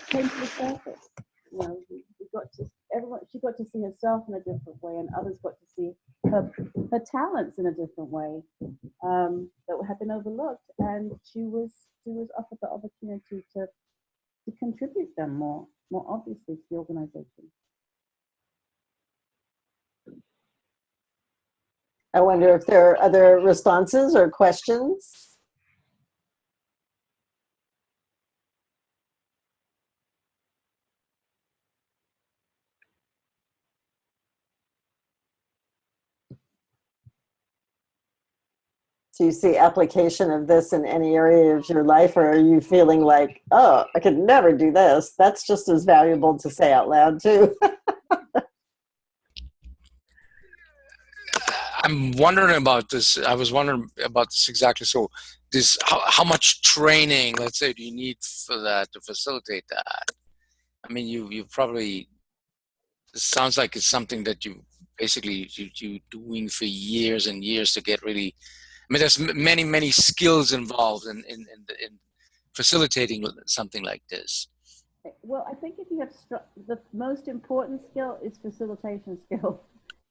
B: came to the surface. You know, she got to see herself in a different way, and others got to see her talents in a different way that had been overlooked, and she was offered the opportunity to contribute them more obviously to the organization.
A: I wonder if there are other responses or questions. Do you see application of this in any area of your life, or are you feeling like, oh, I could never do this? That's just as valuable to say out loud too.
D: I'm wondering about this. I was wondering about this exactly. So, how much training, let's say, do you need for that to facilitate that? I mean, you probably. It sounds like it's something that you basically you doing for years and years to get really. I mean, there's many skills involved in facilitating something like this.
B: Well, I think if you have the most important skill is facilitation skill.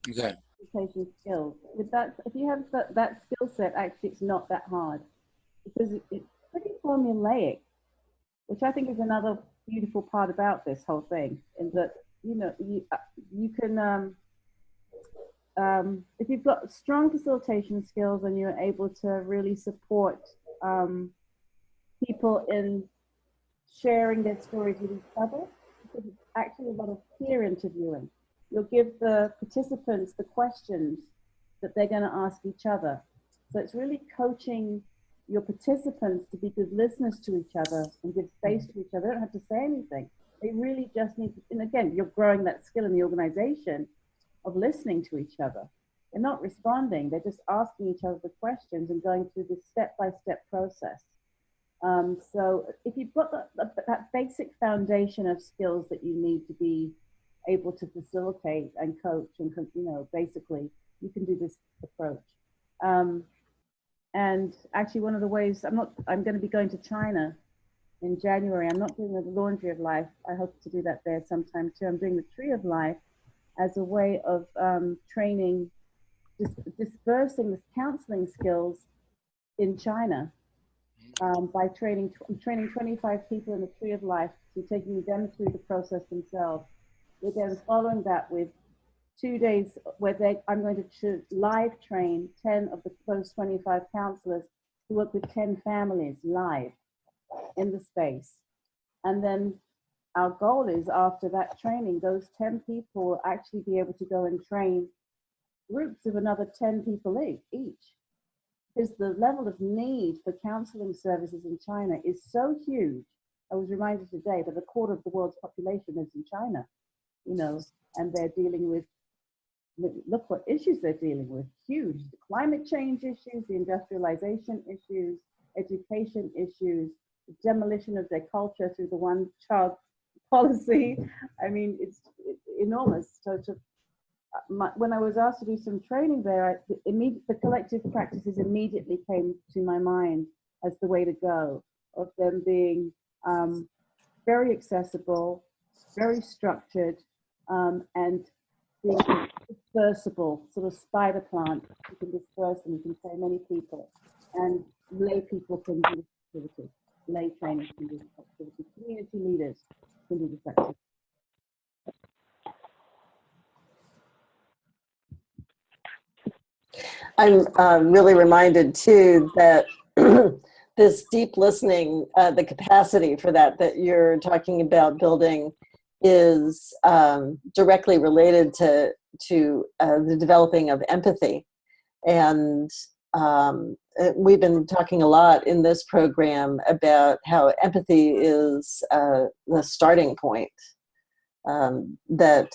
D: Okay.
B: Facilitation skills. With that, if you have that skill set, actually, it's not that hard because it's pretty formulaic, which I think is another beautiful part about this whole thing. In that, you know, you can if you've got strong facilitation skills and you're able to really support people in sharing their stories with each other, because it's actually a lot of peer interviewing. You'll give the participants the questions that they're going to ask each other. So it's really coaching your participants to be good listeners to each other and give space to each other. They don't have to say anything. They really just need to, and again, you're growing that skill in the organization of listening to each other. They're not responding, they're just asking each other the questions and going through this step-by-step process. So if you've got that basic foundation of skills that you need to be able to facilitate and coach and, you know, basically you can do this approach. And actually one of the ways, I'm going to be going to China in January. I'm not doing the Laundry of Life. I hope to do that there sometime too. I'm doing the Tree of Life as a way of training, dispersing the counseling skills in China by training 25 people in the Tree of Life, to taking them through the process themselves. We're then following that with 2 days where I'm going to live train 10 of those 25 counselors to work with 10 families live in the space. And then our goal is, after that training, those 10 people will actually be able to go and train groups of another 10 people each. Because the level of need for counseling services in China is so huge. I was reminded today that a quarter of the world's population lives in China, you know, and they're dealing with, look what issues they're dealing with, huge. The climate change issues, the industrialization issues, education issues, the demolition of their culture through the one-child policy. I mean, it's enormous. So when I was asked to do some training there, the collective practices immediately came to my mind as the way to go, of them being very accessible, very structured, and being dispersible, sort of spider plant. You can disperse them, you can train many people, and lay people can do this activity. Lay trainers can do this activity. Community leaders can do this activity.
A: I'm really reminded too that this deep listening, the capacity for that you're talking about building, is directly related to the developing of empathy. And we've been talking a lot in this program about how empathy is the starting point, that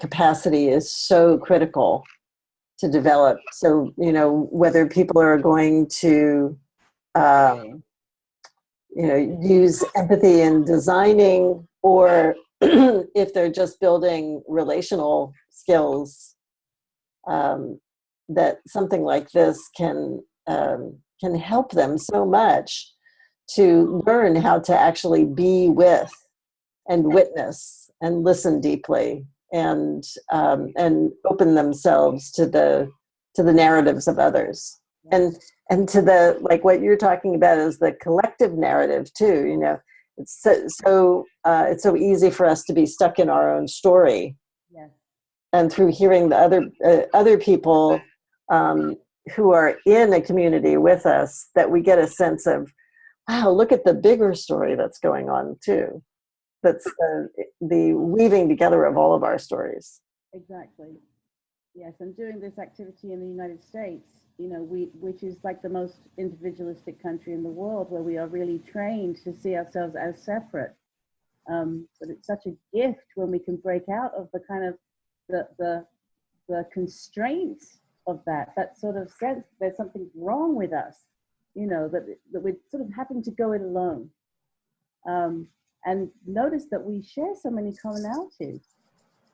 A: capacity is so critical to develop. So, you know, whether people are going to, you know, use empathy in designing, or if they're just building relational skills, that something like this can help them so much to learn how to actually be with and witness and listen deeply, and open themselves to the narratives of others, and to the, like what you're talking about is the collective narrative too. You know, it's so easy for us to be stuck in our own story.
B: Yes.
A: And through hearing the other people who are in a community with us, that we get a sense of, wow, look at the bigger story that's going on too. That's the weaving together of all of our stories.
B: Exactly. Yes, and doing this activity in the United States, you know, which is like the most individualistic country in the world, where we are really trained to see ourselves as separate. But it's such a gift when we can break out of the kind of the the constraints of that sort of sense there's something wrong with us, you know, that we're sort of having to go it alone. And notice that we share so many commonalities,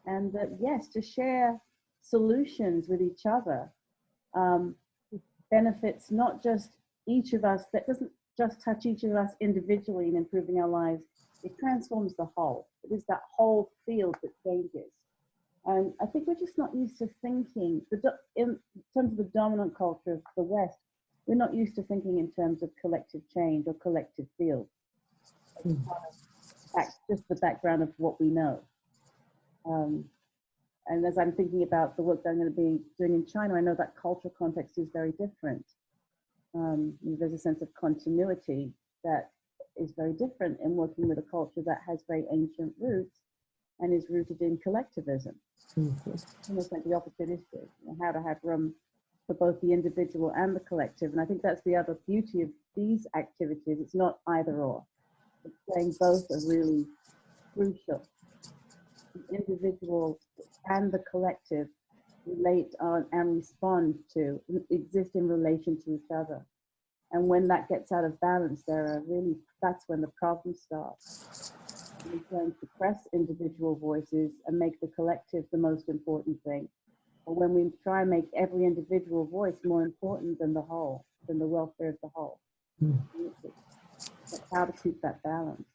B: and that, yes, to share solutions with each other benefits not just each of us, that doesn't just touch each of us individually in improving our lives, it transforms the whole. It is that whole field that changes. And I think we're just not used to thinking, in terms of the dominant culture of the West, we're not used to thinking in terms of collective change or collective field. That's just the background of what we know. And as I'm thinking about the work that I'm going to be doing in China, I know that cultural context is very different. There's a sense of continuity that is very different in working with a culture that has very ancient roots and is rooted in collectivism. Almost like the opposite issue, you know, how to have room for both the individual and the collective. And I think that's the other beauty of these activities. It's not either or. It's saying both are really crucial. The individual and the collective relate on and respond to, exist in relation to each other. And when that gets out of balance, that's when the problem starts. We can suppress individual voices and make the collective the most important thing. Or when we try and make every individual voice more important than the whole, than the welfare of the whole. That's how to keep that balance.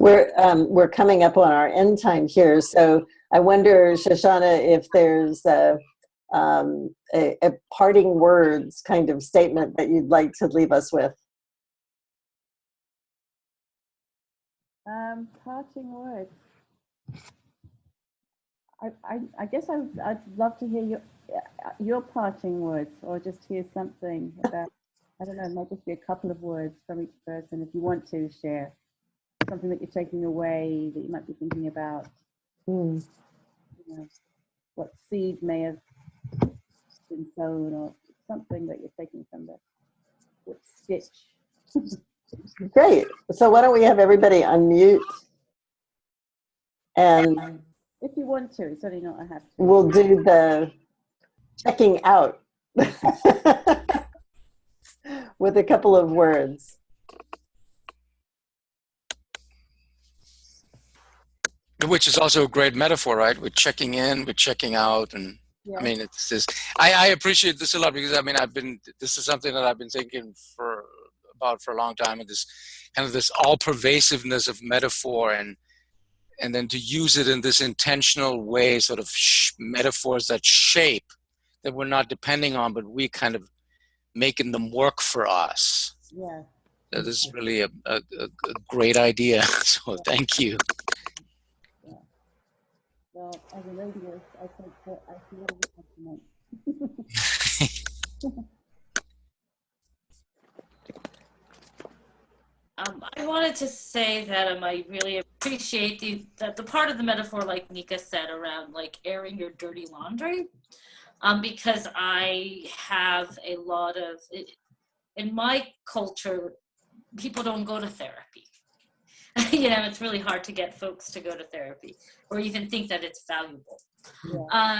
A: We're coming up on our end time here, so I wonder, Shoshana, if there's a parting words kind of statement that you'd like to leave us with.
B: Parting words. I guess I'd love to hear your parting words, or just hear something about, I don't know, it might just be a couple of words from each person if you want to share something that you're taking away that you might be thinking about. You know, what seed may have been sown, or something that you're taking from the stitch.
A: Great. So why don't we have everybody unmute, and
B: if you want to, it's certainly not a have to.
A: We'll do the checking out with a couple of words.
D: Which is also a great metaphor, right? We're checking in, we're checking out, and
B: Yeah.
D: I mean, it's this. I appreciate this a lot, because I mean, this is something that I've been thinking about for a long time, and this kind of this all-pervasiveness of metaphor, and then to use it in this intentional way, sort of metaphors that shape, that we're not depending on, but we kind of making them work for us.
B: Yeah.
D: That is really a great idea. So thank you.
B: Well, as a linguist, I think that I feel the compliment.
C: I wanted to say that I really appreciate the part of the metaphor, like Nika said, around like airing your dirty laundry, because I have a lot of, in my culture, people don't go to therapy. You know, it's really hard to get folks to go to therapy or even think that it's valuable. Yeah.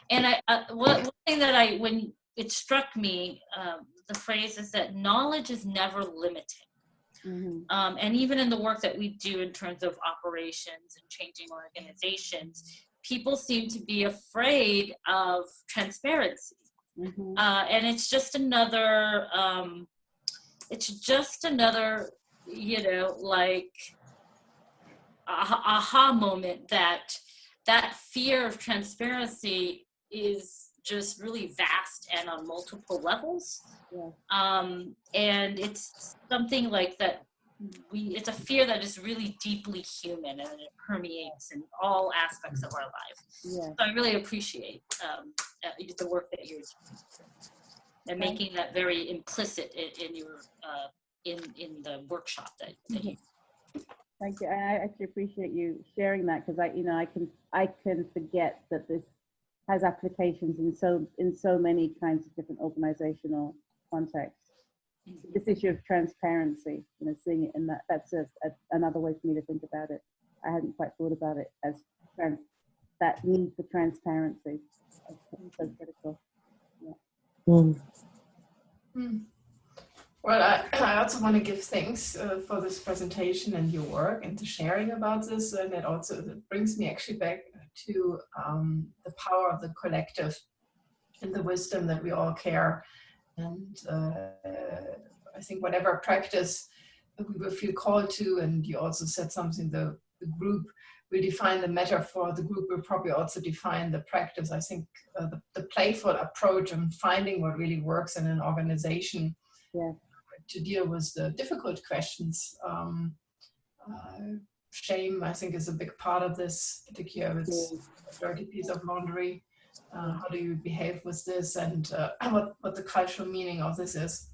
C: And one thing that when it struck me, the phrase is that knowledge is never limiting. Mm-hmm. And even in the work that we do in terms of operations and changing organizations, people seem to be afraid of transparency. Mm-hmm. And it's just another, you know, like aha moment that fear of transparency is just really vast and on multiple levels. Yeah. And it's something like that it's a fear that is really deeply human, and it permeates in all aspects of our life. Yeah. So I really appreciate the work that you're doing and making that very implicit in your in the workshop that you.
B: Thank you. I actually appreciate you sharing that, because I can forget that this has applications in so many kinds of different organizational contexts. Mm-hmm. This issue of transparency, you know, seeing it in that's another way for me to think about it. I hadn't quite thought about it as that need for transparency. It's so critical. Yeah.
A: Mm.
E: Well, I also want to give thanks for this presentation and your work and the sharing about this. And it also brings me actually back to the power of the collective and the wisdom that we all care. And I think whatever practice we will feel called to, and you also said something, the group will define the metaphor, the group will probably also define the practice. I think the playful approach and finding what really works in an organization to deal with the difficult questions. Shame, I think, is a big part of this, particularly if it's a dirty piece of laundry. How do you behave with this, and what the cultural meaning of this is.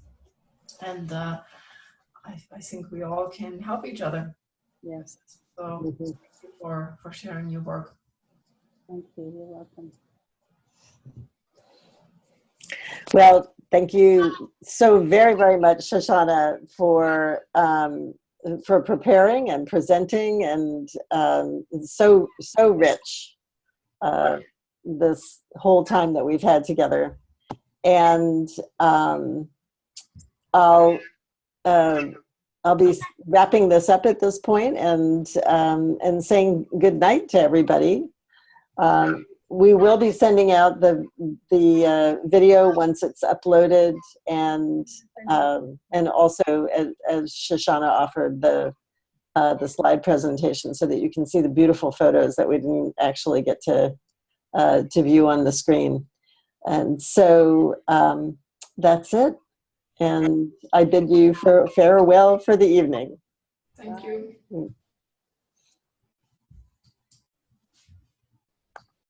E: And I think we all can help each other.
B: Yes.
E: So thank you for sharing your work.
B: Thank you. You're welcome.
A: Well, thank you so very, very much, Shoshana, for preparing and presenting, and so rich this whole time that we've had together. And I'll be wrapping this up at this point and saying good night to everybody. We will be sending out the video once it's uploaded, and also as Shoshana offered the slide presentation, so that you can see the beautiful photos that we didn't actually get to view on the screen. And so that's it. And I bid you farewell for the evening.
E: Thank you.